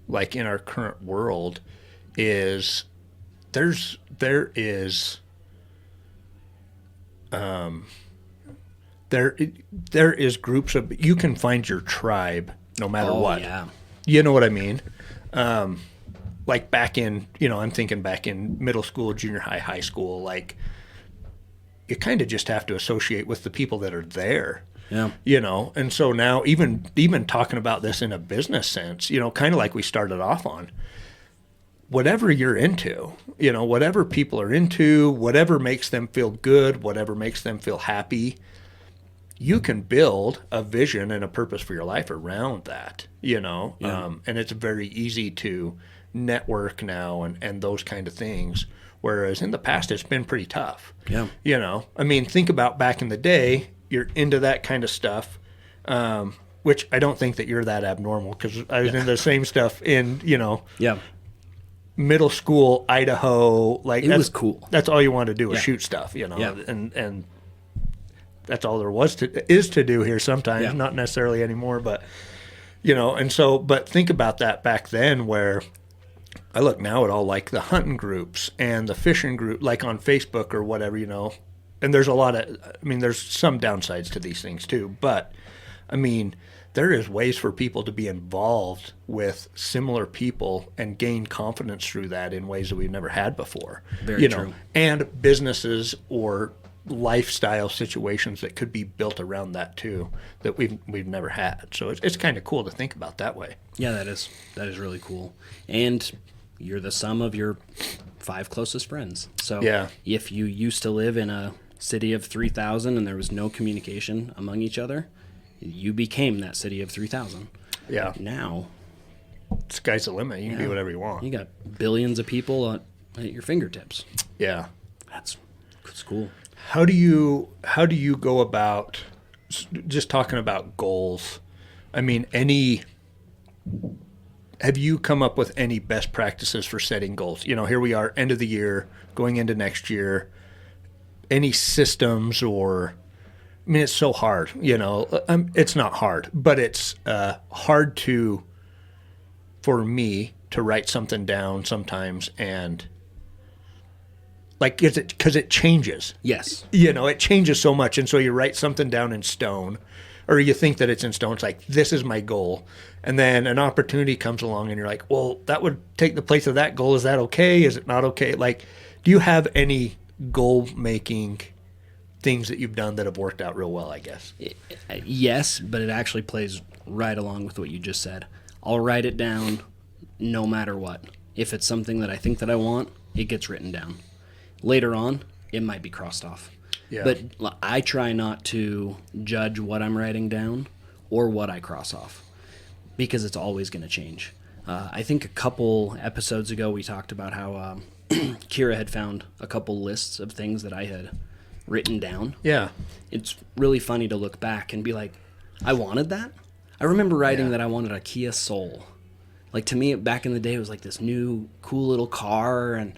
like in our current world, is there is groups of, you can find your tribe no matter what. Yeah. You know what I mean? Like back in, I'm thinking back in middle school, junior high, high school, like you kind of just have to associate with the people that are there. Yeah. And so now even talking about this in a business sense, kind of like we started off on, whatever you're into, whatever people are into, whatever makes them feel good, whatever makes them feel happy, you can build a vision and a purpose for your life around that, and it's very easy to network now and those kind of things. Whereas in the past, it's been pretty tough. Yeah. I mean, think about back in the day, you're into that kind of stuff, which I don't think that you're that abnormal, because I was into the same stuff in, Yeah. middle school, Idaho. Like It was cool. That's all you want to do is Yeah. shoot stuff, Yeah. and that's all there is to do here sometimes, Yeah. not necessarily anymore, but, and so, but think about that back then, where I look now at all like the hunting groups and the fishing group, like on Facebook or whatever, and there's there's some downsides to these things too, but I mean, there is ways for people to be involved with similar people and gain confidence through that in ways that we've never had before. Very true. And businesses or lifestyle situations that could be built around that too, that we've never had. So it's kind of cool to think about that way. Yeah, that is really cool. And you're the sum of your 5 closest friends. So Yeah. if you used to live in a city of 3,000 and there was no communication among each other, you became that city of 3,000. Yeah. Now, Sky's the limit. You can do whatever you want. you got billions of people at your fingertips. Yeah. That's cool. How do you go about just talking about goals? I mean, have you come up with any best practices for setting goals? Here we are, end of the year, going into next year. Any systems it's so hard, it's not hard, but it's hard for me to write something down sometimes and because it changes. Yes. It changes so much. And so you write something down in stone, or you think that it's in stone. It's like, this is my goal. And then an opportunity comes along and you're like, well, that would take the place of that goal. Is that okay? Is it not okay? Like, do you have any goal making things that you've done that have worked out real well, I guess? Yes, but it actually plays right along with what you just said. I'll write it down no matter what. If it's something that I think that I want, it gets written down. Later on, it might be crossed off. Yeah. But I try not to judge what I'm writing down or what I cross off because it's always going to change. I think a couple episodes ago we talked about how Kira had found a couple lists of things that I had written down. Yeah. It's really funny to look back and be like, I wanted that? I remember writing that I wanted a Kia Soul. Like, to me, back in the day, it was like this new, cool little car, and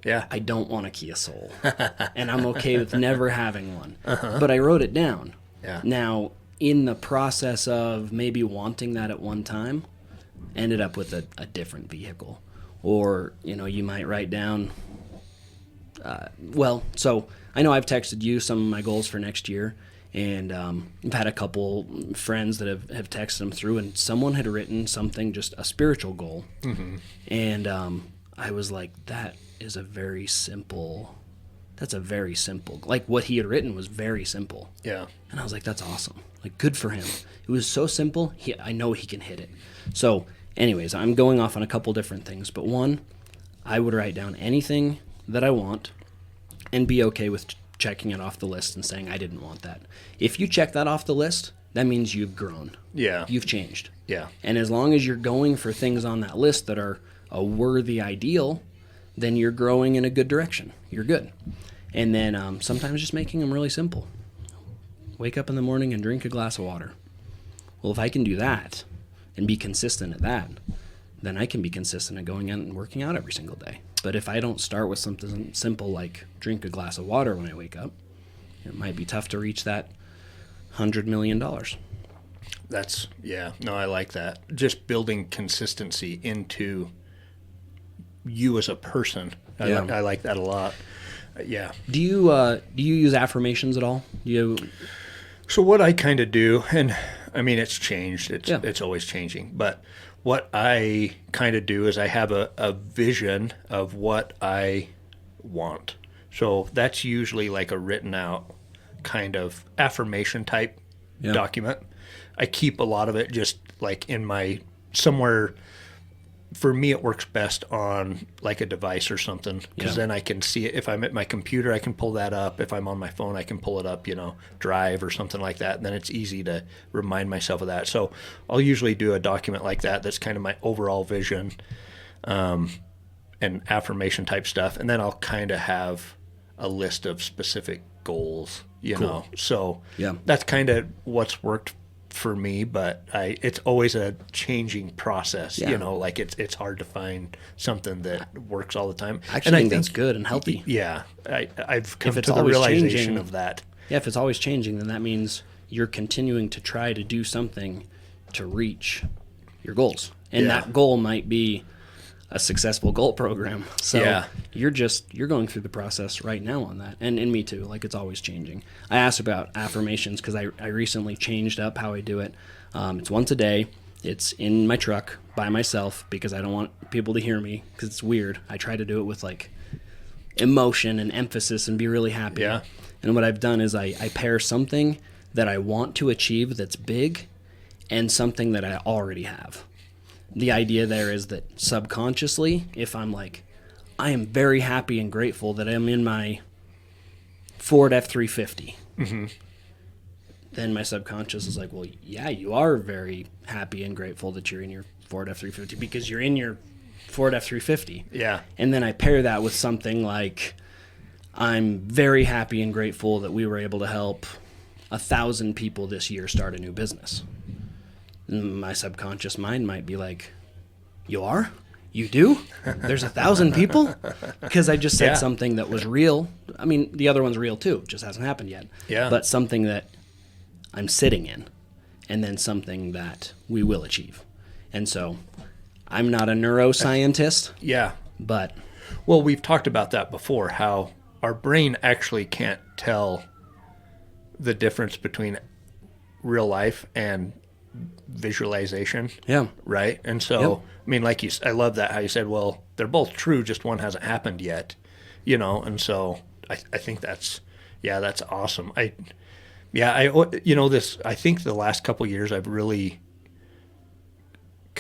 Yeah. I don't want a Kia Soul. And I'm okay with never having one. But I wrote it down. Yeah. Now, in the process of maybe wanting that at one time, ended up with a different vehicle. Or, you might write down, so I know I've texted you some of my goals for next year, and I've had a couple friends that have texted them through, and someone had written something, just a spiritual goal. Mm-hmm. And I was like, that's a very simple, like what he had written was very simple. Yeah. And I was like, that's awesome. Like, good for him. It was so simple. I know he can hit it. So anyways, I'm going off on a couple different things, but one, I would write down anything that I want and be okay with checking it off the list and saying I didn't want that. If you check that off the list, that means you've grown. Yeah. You've changed. Yeah. And as long as you're going for things on that list that are a worthy ideal, then you're growing in a good direction. You're good. And then sometimes just making them really simple. Wake up in the morning and drink a glass of water. Well, if I can do that and be consistent at that, then I can be consistent at going out and working out every single day. But if I don't start with something simple like drink a glass of water when I wake up, it might be tough to reach that $100 million. I like that. Just building consistency into you as a person. I like that a lot. Yeah. Do you use affirmations at all? So what I kind of do, and I mean, it's changed. It's always changing. But what I kind of do is I have a vision of what I want. So that's usually like a written out kind of affirmation type document. I keep a lot of it just like in my somewhere. For me, it works best on like a device or something because then I can see it. If I'm at my computer, I can pull that up. If I'm on my phone, I can pull it up, Drive or something like that. And then it's easy to remind myself of that. So I'll usually do a document like that. That's kind of my overall vision and affirmation type stuff. And then I'll kind of have a list of specific goals, know. So that's kind of what's worked for me, but it's always a changing process. Like it's hard to find something that works all the time. Actually, I think that's good and healthy. Yeah, I've come to the realization of that. Yeah, if it's always changing, then that means you're continuing to try to do something to reach your goals, and that goal might be, a successful goal program. So Yeah. you're going through the process right now on that. And me too. Like, it's always changing. I asked about affirmations because I recently changed up how I do it. It's once a day. It's in my truck by myself because I don't want people to hear me because it's weird. I try to do it with like emotion and emphasis and be really happy. Yeah. And what I've done is I pair something that I want to achieve that's big and something that I already have. The idea there is that subconsciously, if I'm like, I am very happy and grateful that I'm in my Ford F-350, then my subconscious is like, well, yeah, you are very happy and grateful that you're in your Ford F-350 because you're in your Ford F-350. Yeah. And then I pair that with something like, I'm very happy and grateful that we were able to help 1,000 people this year start a new business. My subconscious mind might be like, you are? You do? There's 1,000 people? Because I just said something that was real. I mean, the other one's real too. It just hasn't happened yet. Yeah. But something that I'm sitting in, and then something that we will achieve. And so I'm not a neuroscientist. Yeah. But Well, we've talked about that before, how our brain actually can't tell the difference between real life and visualization. yeah, Right. And so, Yep. I mean, like I love that how you said, well, they're both true, just one hasn't happened yet, and so I think that's awesome. I think the last couple of years I've really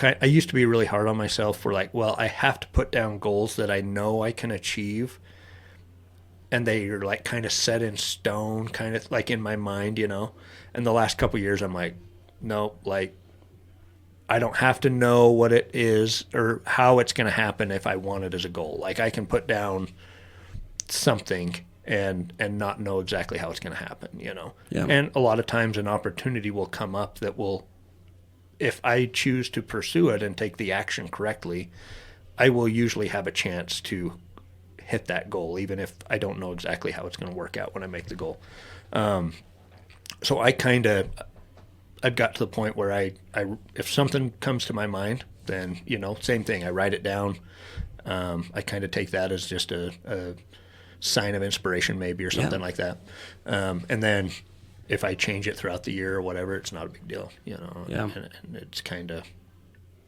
I used to be really hard on myself for like, well, I have to put down goals that I know I can achieve. And they are like kind of set in stone, kind of like in my mind, And the last couple of years, I'm like, no, like I don't have to know what it is or how it's going to happen if I want it as a goal. Like I can put down something and not know exactly how it's going to happen, Yeah. And a lot of times an opportunity will come up that will, if I choose to pursue it and take the action correctly, I will usually have a chance to hit that goal, even if I don't know exactly how it's going to work out when I make the goal. So I've got to the point where I if something comes to my mind, then, same thing. I write it down. I kind of take that as just a sign of inspiration maybe or something like that. And then if I change it throughout the year or whatever, it's not a big deal, Yeah. and it's kind of,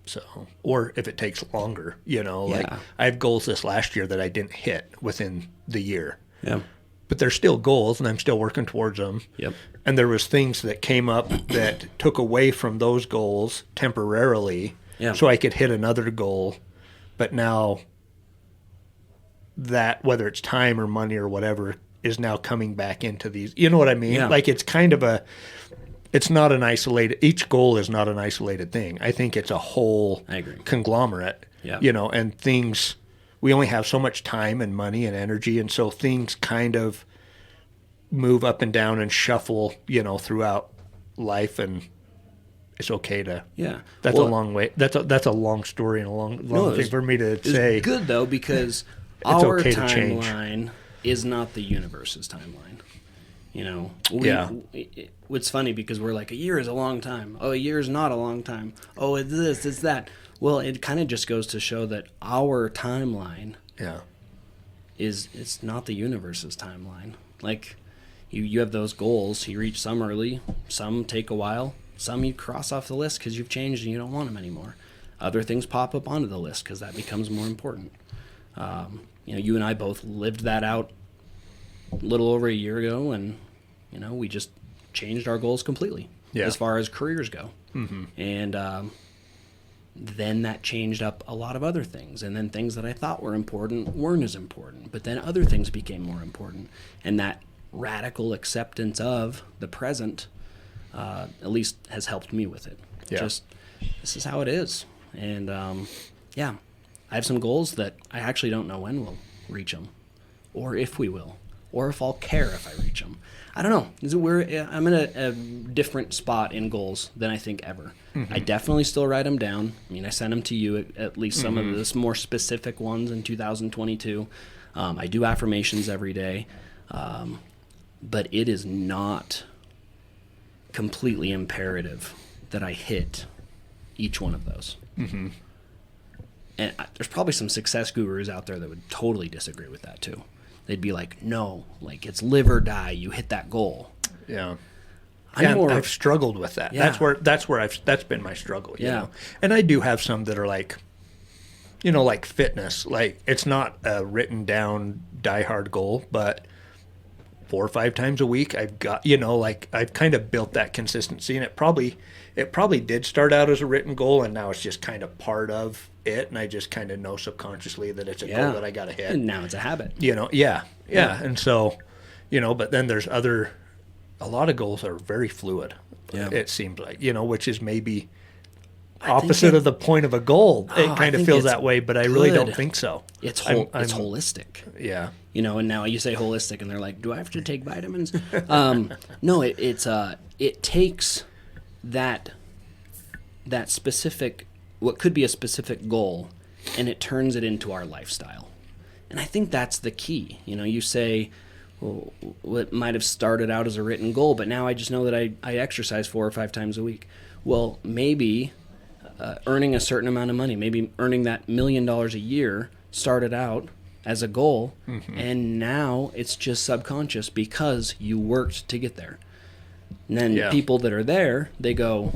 so, or if it takes longer, like Yeah. I have goals this last year that I didn't hit within the year. Yeah. But they're still goals and I'm still working towards them. Yep. And there was things that came up that took away from those goals temporarily so I could hit another goal. But now that, whether it's time or money or whatever, is now coming back into these, you know what I mean? Yeah. Like it's kind of it's not an isolated, each goal is not an isolated thing. I think it's a whole I agree. conglomerate, Yeah. And things, we only have so much time and money and energy. And so things kind of move up and down and shuffle, throughout life. And it's okay to, that's a long way. That's a long story and a long thing for me to say. It's good though, because It's our okay to change. timeline is not the universe's timeline. It's funny because we're like, a year is a long time. Oh, a year is not a long time. Oh, it's this, it's that. Well, it kind of just goes to show that our timeline it's not the universe's timeline. Like, you have those goals. You reach some early, some take a while, some you cross off the list because you've changed and you don't want them anymore. Other things pop up onto the list because that becomes more important. You and I both lived that out a little over a year ago, and we just changed our goals completely as far as careers go. Mm-hmm. And then that changed up a lot of other things, and then things that I thought were important weren't as important, but then other things became more important. And that radical acceptance of the present at least has helped me with it. Just, this is how it is. And I have some goals that I actually don't know when we'll reach them, or if we will, or if I'll care if I reach them. I don't know. I'm in a different spot in goals than I think ever. Mm-hmm. I definitely still write them down. I mean, I sent them to you, at least some of the more specific ones in 2022. I do affirmations every day, but it is not completely imperative that I hit each one of those. Mm-hmm. And there's probably some success gurus out there that would totally disagree with that too. They'd be like, no, like it's live or die. You hit that goal. Yeah. I'm I've struggled with that. Yeah. That's been my struggle. You Yeah. know? And I do have some that are like, you know, like fitness. Like it's not a written down diehard goal, but 4 or 5 times a week I've got, you know, like I've kind of built that consistency, and it probably did start out as a written goal, and now it's just kind of part of it, and I just kind of know subconsciously that it's a goal that I got to hit. And now it's a habit. You know, yeah. And so, you know, but then there's a lot of goals are very fluid. Yeah. It seems like, you know, which is maybe opposite of the point of a goal. It kind of feels that way, but I really don't think so. It's it's holistic. Yeah. You know, and now you say holistic, and they're like, "Do I have to take vitamins?" No, it takes that specific, what could be a specific goal, and it turns it into our lifestyle. And I think that's the key. You know, you say, well, it might have started out as a written goal, but now I just know that I exercise 4 or 5 times a week. Well, maybe earning a certain amount of money, maybe earning that $1 million a year started out as a goal, and now it's just subconscious because you worked to get there. And then people that are there, they go,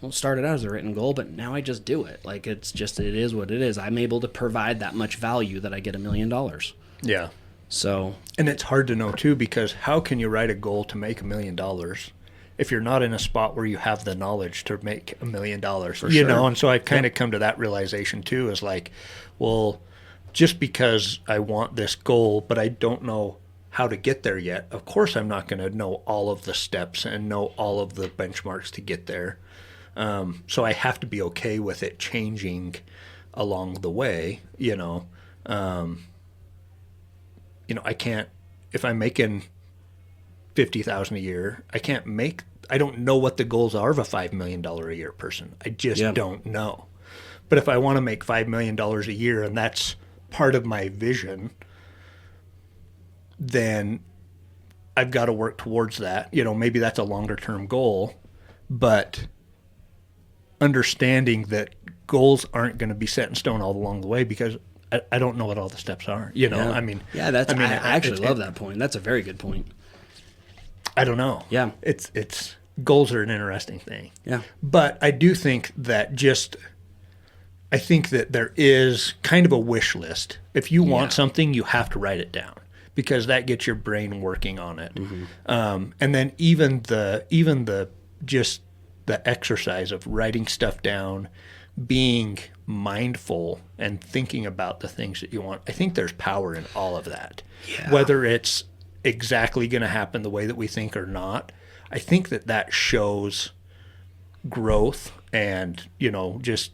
well, it started out as a written goal, but now I just do it. Like, it is what it is. I'm able to provide that much value that I get $1 million. Yeah. So, and it's hard to know too, because how can you write a goal to make $1 million if you're not in a spot where you have the knowledge to make $1 million? You know, and so I've kind of come to that realization too, is like, well, just because I want this goal, but I don't know how to get there yet, of course I'm not going to know all of the steps and know all of the benchmarks to get there. So I have to be okay with it changing along the way, you know. You know, I can't, if I'm making $50,000 a year, I don't know what the goals are of a $5 million a year person. I just don't know. But if I want to make $5 million a year, and that's part of my vision, then I've got to work towards that. You know, maybe that's a longer term goal, but understanding that goals aren't going to be set in stone all along the way, because I don't know what all the steps are. You know, I mean, I actually love that point. That's a very good point. I don't know. Yeah, it's goals are an interesting thing. Yeah, but I do think that I think that there is kind of a wish list. If you want something, you have to write it down, because that gets your brain working on it. And then even the just the exercise of writing stuff down, being mindful and thinking about the things that you want. I think there's power in all of that. Yeah. Whether it's exactly going to happen the way that we think or not, I think that shows growth and, you know, just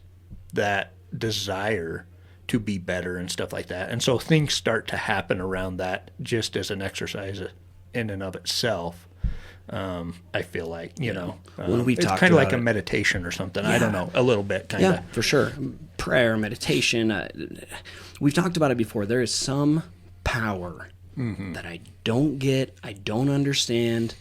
that desire to be better and stuff like that. And so things start to happen around that just as an exercise in and of itself. I feel like, you know, it's kind of like a meditation or something. Yeah. I don't know, a little bit kind of. Yeah, for sure. Prayer, meditation. We've talked about it before. There is some power that I don't get, I don't understand,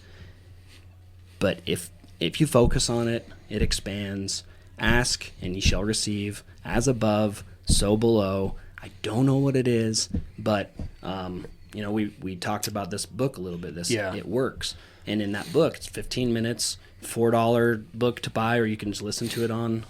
but if you focus on it, it expands. Ask and ye shall receive, as above, so below. I don't know what it is, but you know, we talked about this book a little bit. It works. And in that book, it's 15 minutes, $4 book to buy, or you can just listen to it on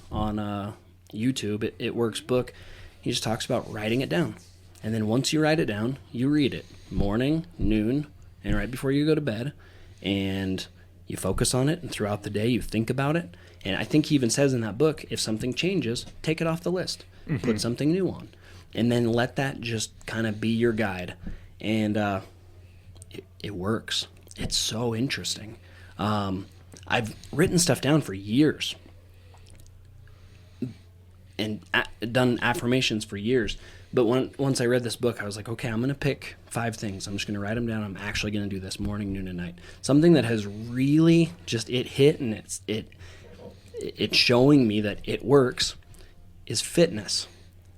YouTube. It works book. He just talks about writing it down. And then once you write it down, you read it morning, noon, and right before you go to bed. And you focus on it, and throughout the day you think about it. And I think he even says in that book, if something changes, take it off the list. Put something new on. And then let that just kind of be your guide. And it works. It's so interesting. I've written stuff down for years and done affirmations for years. But once I read this book, I was like, okay, I'm going to pick 5 things. I'm just going to write them down. I'm actually going to do this morning, noon, and night. Something that has really just it hit, and it's showing me that it works, is fitness.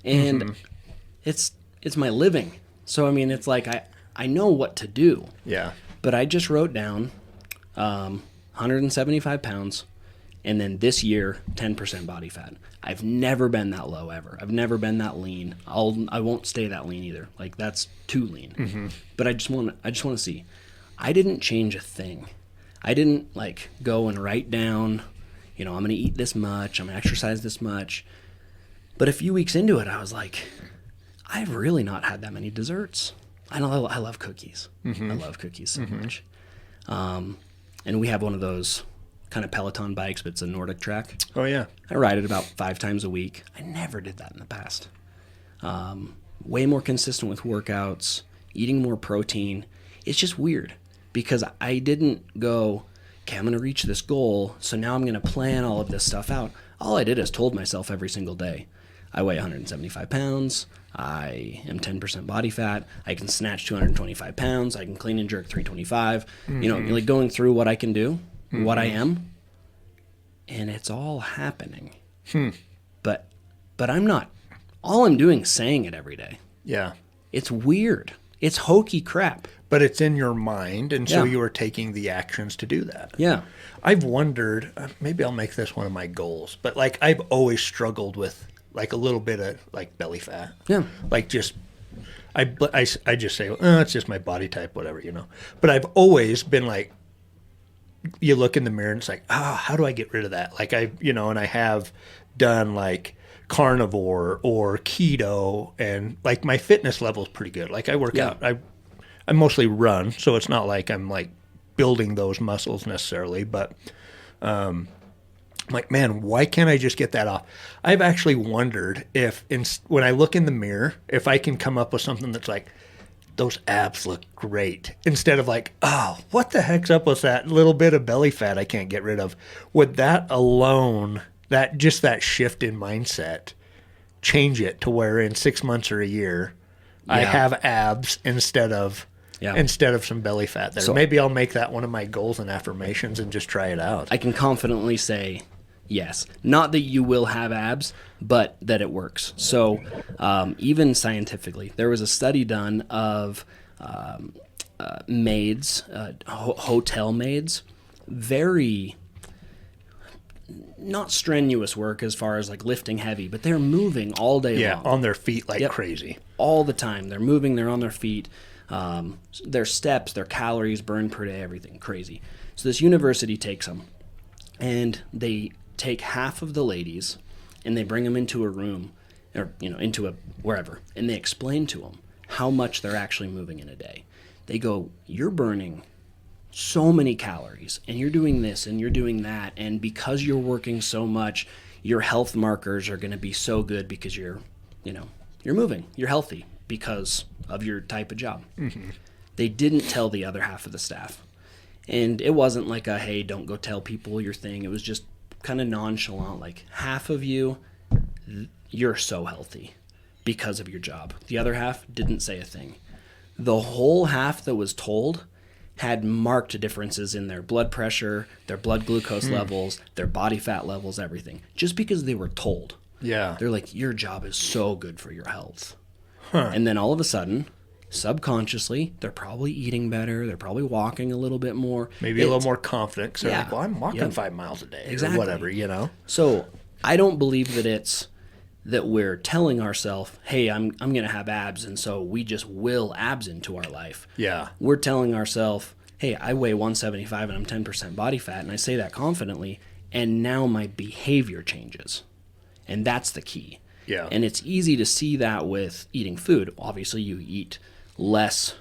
And it's my living. So, I mean, it's like I know what to do. Yeah. But I just wrote down 175 pounds, And then this year, 10% body fat. I've never been that low ever. I've never been that lean. I won't stay that lean either. Like, that's too lean. But I just want to see. I didn't change a thing. I didn't like go and write down, I'm going to eat this much. I'm going to exercise this much. But a few weeks into it, I was like, I've really not had that many desserts. I love cookies. I love cookies so much. And we have one of those kind of Peloton bikes, but it's a Nordic track. Oh, yeah. I ride it about 5 times a week. I never did that in the past. Way more consistent with workouts, eating more protein. It's just weird because I didn't go, okay, I'm going to reach this goal, so now I'm going to plan all of this stuff out. All I did is told myself every single day, I weigh 175 pounds. I am 10% body fat. I can snatch 225 pounds. I can clean and jerk 325. Like going through what I can do, what I am, and it's all happening. But I'm not. All I'm doing is saying it every day. Yeah. It's weird. It's hokey crap. But it's in your mind, and so Yeah. you are taking the actions to do that. Yeah. I've wondered, maybe I'll make this one of my goals, but like I've always struggled with like a little bit of like belly fat. Yeah. Like just, I just say, it's just my body type, whatever, But I've always been like, you look in the mirror and it's like, how do I get rid of that? Like and I have done like carnivore or keto, and like my fitness level is pretty good. Like I work out, I mostly run, so it's not like I'm like building those muscles necessarily, but I'm like, man, why can't I just get that off? I've actually wondered if when I look in the mirror, if I can come up with something that's like, those abs look great, instead of like, oh, what the heck's up with that little bit of belly fat I can't get rid of? Would that alone, that shift in mindset, change it to where in 6 months or a year, I have abs instead of some belly fat there? So maybe I'll make that one of my goals and affirmations and just try it out. I can confidently say yes. Not that you will have abs, but that it works. So even scientifically, there was a study done of maids, hotel maids, very not strenuous work as far as like lifting heavy, but they're moving all day long. Yeah, on their feet like crazy. All the time. They're moving, they're on their feet. Their steps, their calories burned per day, everything crazy. So this university takes them, and they take half of the ladies, and they bring them into a room, or into a wherever, and they explain to them how much they're actually moving in a day. They go, you're burning so many calories, and you're doing this, and you're doing that, and because you're working so much, your health markers are going to be so good because you're moving, you're healthy because of your type of job. They didn't tell the other half of the staff. And it wasn't like a, hey, don't go tell people your thing. It was just kind of nonchalant, like half of you, you're so healthy because of your job. The other half didn't say a thing. The whole half that was told had marked differences in their blood pressure, their blood glucose levels, their body fat levels, everything, just because they were told. Yeah. They're like, your job is so good for your health. And then all of a sudden, subconsciously, they're probably eating better. They're probably walking a little bit more. Maybe a little more confident because they're like, well, I'm walking 5 miles a day or whatever, So I don't believe that it's that we're telling ourselves, hey, I'm going to have abs, and so we just will abs into our life. Yeah. We're telling ourselves, hey, I weigh 175 and I'm 10% body fat, and I say that confidently, and now my behavior changes. And that's the key. Yeah. And it's easy to see that with eating food. Obviously, you eat less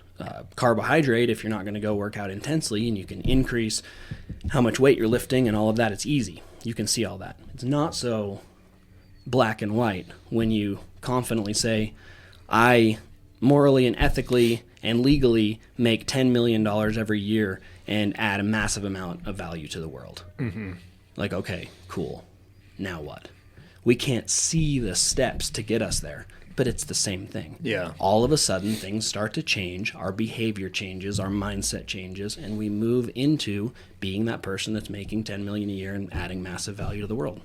carbohydrate if you're not going to go work out intensely, and you can increase how much weight you're lifting and all of that. It's easy. You can see all that. It's not so black and white when you confidently say, I morally and ethically and legally make $10 million every year and add a massive amount of value to the world. Like, okay, cool. Now what? We can't see the steps to get us there, but it's the same thing. Yeah. All of a sudden, things start to change. Our behavior changes. Our mindset changes. And we move into being that person that's making $10 million a year and adding massive value to the world.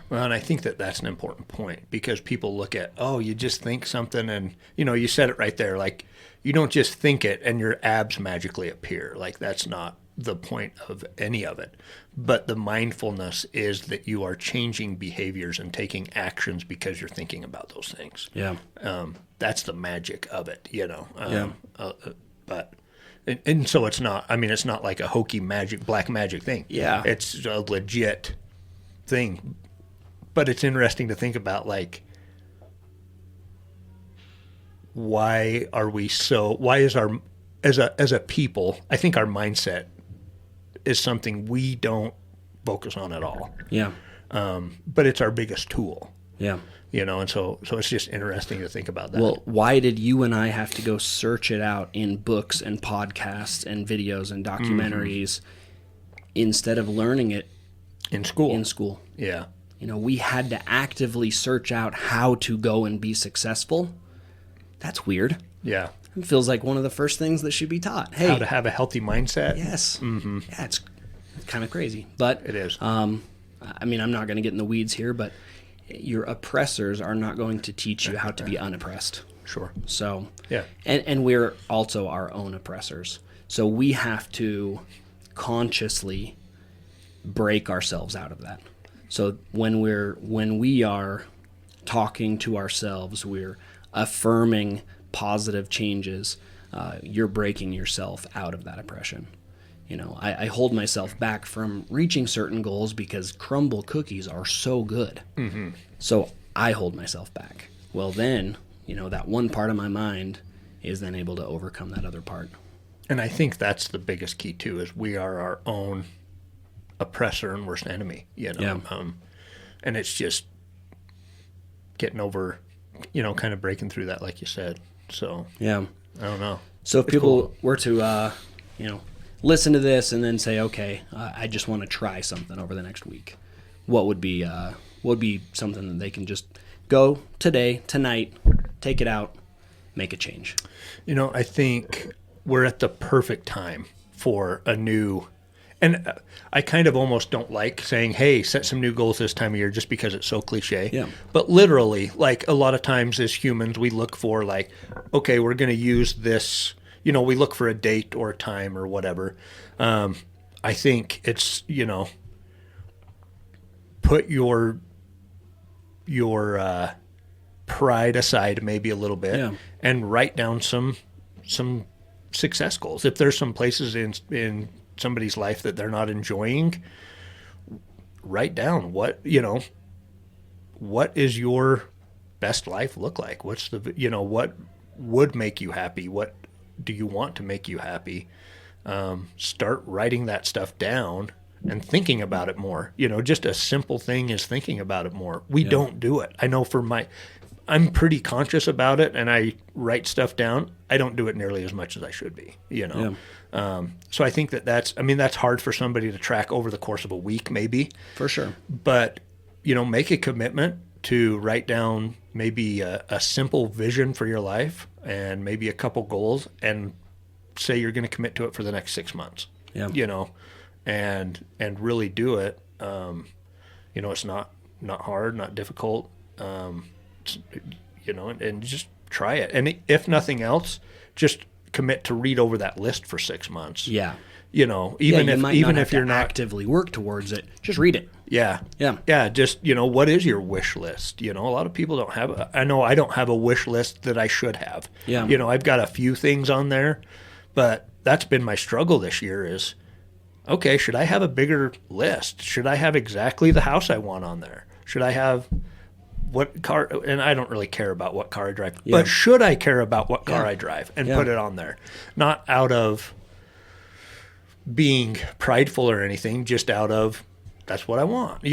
Well, and I think that that's an important point because people look at, oh, you just think something and, you said it right there. Like, you don't just think it and your abs magically appear. Like, that's not the point of any of it. But the mindfulness is that you are changing behaviors and taking actions because you're thinking about those things. Yeah. That's the magic of it, Yeah. But and so it's not. I mean, it's not like a hokey black magic thing. Yeah. It's a legit thing. But it's interesting to think about, like, why is our, as a people, I think our mindset is something we don't focus on at all. Yeah. But it's our biggest tool. Yeah. And so it's just interesting to think about that. Well, why did you and I have to go search it out in books and podcasts and videos and documentaries instead of learning it in school? In school. Yeah. We had to actively search out how to go and be successful. That's weird. Yeah. It feels like one of the first things that should be taught. Hey, how to have a healthy mindset. Yes. Mm-hmm. Yeah, it's kind of crazy. But it is. I mean, I'm not going to get in the weeds here, but your oppressors are not going to teach you how to be unoppressed. Sure. So, yeah. And we're also our own oppressors. So we have to consciously break ourselves out of that. So when we are talking to ourselves, we're affirming positive changes, you're breaking yourself out of that oppression. I hold myself back from reaching certain goals because crumble cookies are so good. Mm-hmm. So I hold myself back. Well, then, that one part of my mind is then able to overcome that other part. And I think that's the biggest key too, is we are our own oppressor and worst enemy, Yeah. And it's just getting over, kind of breaking through that, like you said. So yeah, I don't know. So if people were to, listen to this and then say, okay, I just want to try something over the next week, what would be something that they can just go today, tonight, take it out, make a change? I think we're at the perfect time for a new, and I kind of almost don't like saying, hey, set some new goals this time of year, just because it's so cliche. Yeah. But literally, like, a lot of times as humans, we look for, like, okay, we're going to use this, we look for a date or a time or whatever. I think it's, put your pride aside maybe a little bit, and write down some success goals. If there's some places in somebody's life that they're not enjoying, write down what is your best life look like? What's what would make you happy? What do you want to make you happy? Start writing that stuff down and thinking about it more. Just a simple thing is thinking about it more. We don't do it. I know I'm pretty conscious about it, and I write stuff down. I don't do it nearly as much as I should be, So I think that's hard for somebody to track over the course of a week, maybe. For sure. But, make a commitment to write down maybe a simple vision for your life and maybe a couple goals, and say you're going to commit to it for the next 6 months. Yeah. And really do it. It's not hard, not difficult. And just try it. And if nothing else, just commit to read over that list for 6 months. Yeah. Even if you're not actively work towards it, just read it. Yeah. Yeah. Yeah. Just, what is your wish list? A lot of people don't have I know I don't have a wish list that I should have. Yeah. I've got a few things on there, but that's been my struggle this year is, okay, should I have a bigger list? Should I have exactly the house I want on there? Should I have what car? And I don't really care about what car I drive, but should I care about what car I drive and put it on there? Not out of being prideful or anything, just out of, that's what I want,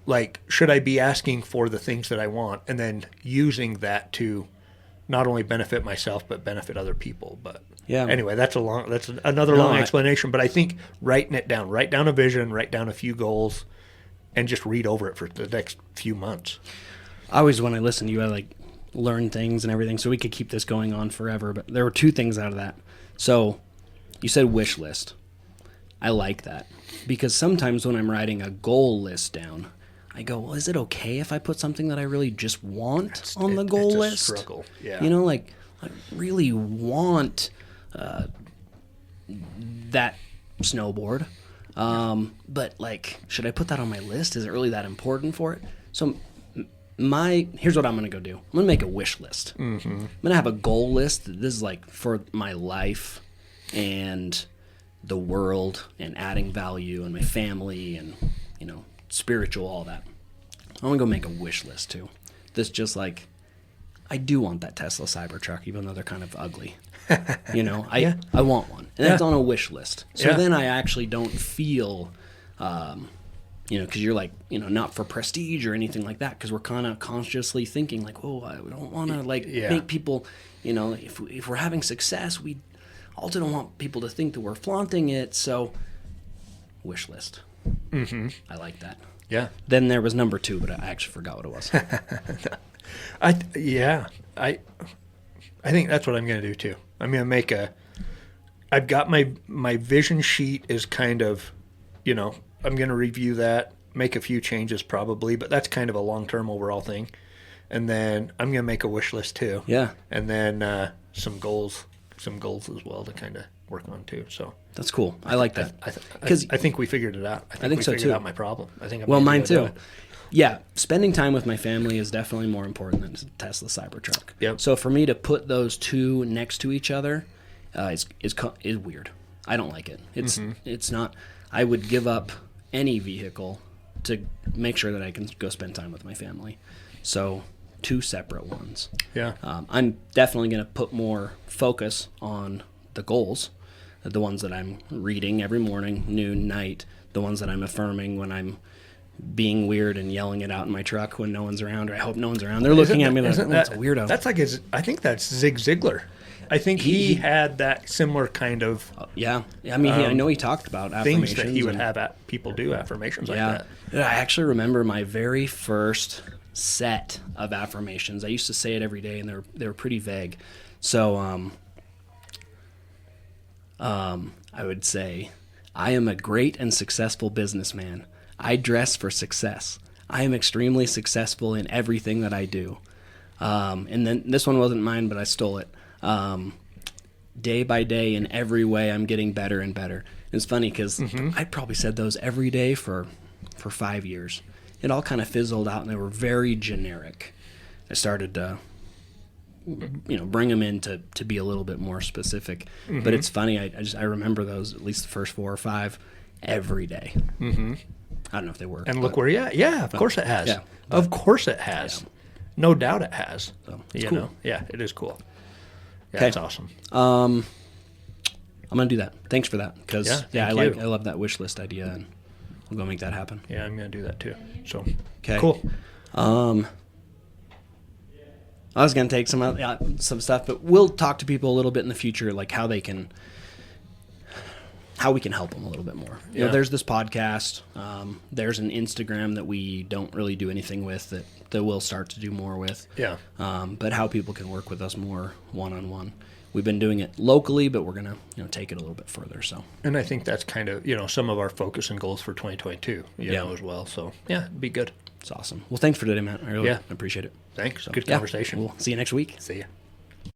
Like, should I be asking for the things that I want and then using that to not only benefit myself but benefit other people? But anyway, that's another long explanation. But I think write down a vision, write down a few goals, and just read over it for the next few months. I always, when I listen to you, I learn things and everything, so we could keep this going on forever. But there were two things out of that. So you said wish list. I like that, because sometimes when I'm writing a goal list down, I go, well, is it okay if I put something that I really just want on the goal list? It's a struggle. Yeah. I really want that snowboard. But like, should I put that on my list? Is it really that important for it? So here's what I'm going to go do. I'm going to make a wish list. Mm-hmm. I'm going to have a goal list. This is like for my life and the world and adding value and my family and, spiritual, all that. I'm going to go make a wish list too. This just like, I do want that Tesla Cybertruck, even though they're kind of ugly. I want one. And that's on a wish list. So then I actually don't feel, because you're like, not for prestige or anything like that, because we're kind of consciously thinking like, oh, I don't want to make people, if we're having success, we also don't want people to think that we're flaunting it. So wish list. Mm-hmm. I like that. Yeah. Then there was number 2, but I actually forgot what it was. I think that's what I'm going to do too. I'm going to make I've got my vision sheet is kind of, I'm going to review that, make a few changes probably, but that's kind of a long-term overall thing. And then I'm going to make a wish list too. Yeah. And then some goals as well to kind of work on too. So that's cool. I like that. Because I think we figured it out. I think we so figured too. out my problem. I think mine too. Yeah, spending time with my family is definitely more important than Tesla Cybertruck. Yep. So for me to put those two next to each other is weird. I don't like it. It's not. I would give up any vehicle to make sure that I can go spend time with my family. So 2 separate ones. Yeah. I'm definitely going to put more focus on the goals, the ones that I'm reading every morning, noon, night, the ones that I'm affirming when I'm being weird and yelling it out in my truck when no one's around, or I hope no one's around. They're looking at me like, that's a weirdo. That's like I think that's Zig Ziglar. I think he had that similar kind of yeah. I mean, I know he talked about affirmations. Things that he would have people do affirmations like that. I actually remember my very first set of affirmations. I used to say it every day, and they were pretty vague. So I would say, I am a great and successful businessman. I dress for success. I am extremely successful in everything that I do. And then this one wasn't mine, but I stole it. Day by day, in every way, I'm getting better and better. It's funny because I probably said those every day for 5 years. It all kind of fizzled out, and they were very generic. I started to, bring them in to be a little bit more specific. But it's funny. I remember those, at least the first 4 or 5, every day. Mm-hmm. I don't know if they work. And look where you're at. Yeah, of course it has. Yeah, of course it has. Yeah. No doubt it has. So it's cool. Yeah, it is cool. Yeah, okay. That's awesome. I'm gonna do that. Thanks for that. Because I you. love that wish list idea, and we'll go make that happen. Yeah, I'm gonna do that too. So okay, cool. I was gonna take some stuff, but we'll talk to people a little bit in the future, like how we can help them a little bit more. You know, there's this podcast. There's an Instagram that we don't really do anything with that we'll start to do more with. Yeah. But how people can work with us more one-on-one. We've been doing it locally, but we're gonna take it a little bit further. So. And I think that's kind of some of our focus and goals for 2022. As well. So it'd be good. It's awesome. Well, thanks for today, Matt. I really appreciate it. Thanks. So, Good conversation. We'll see you next week. See ya.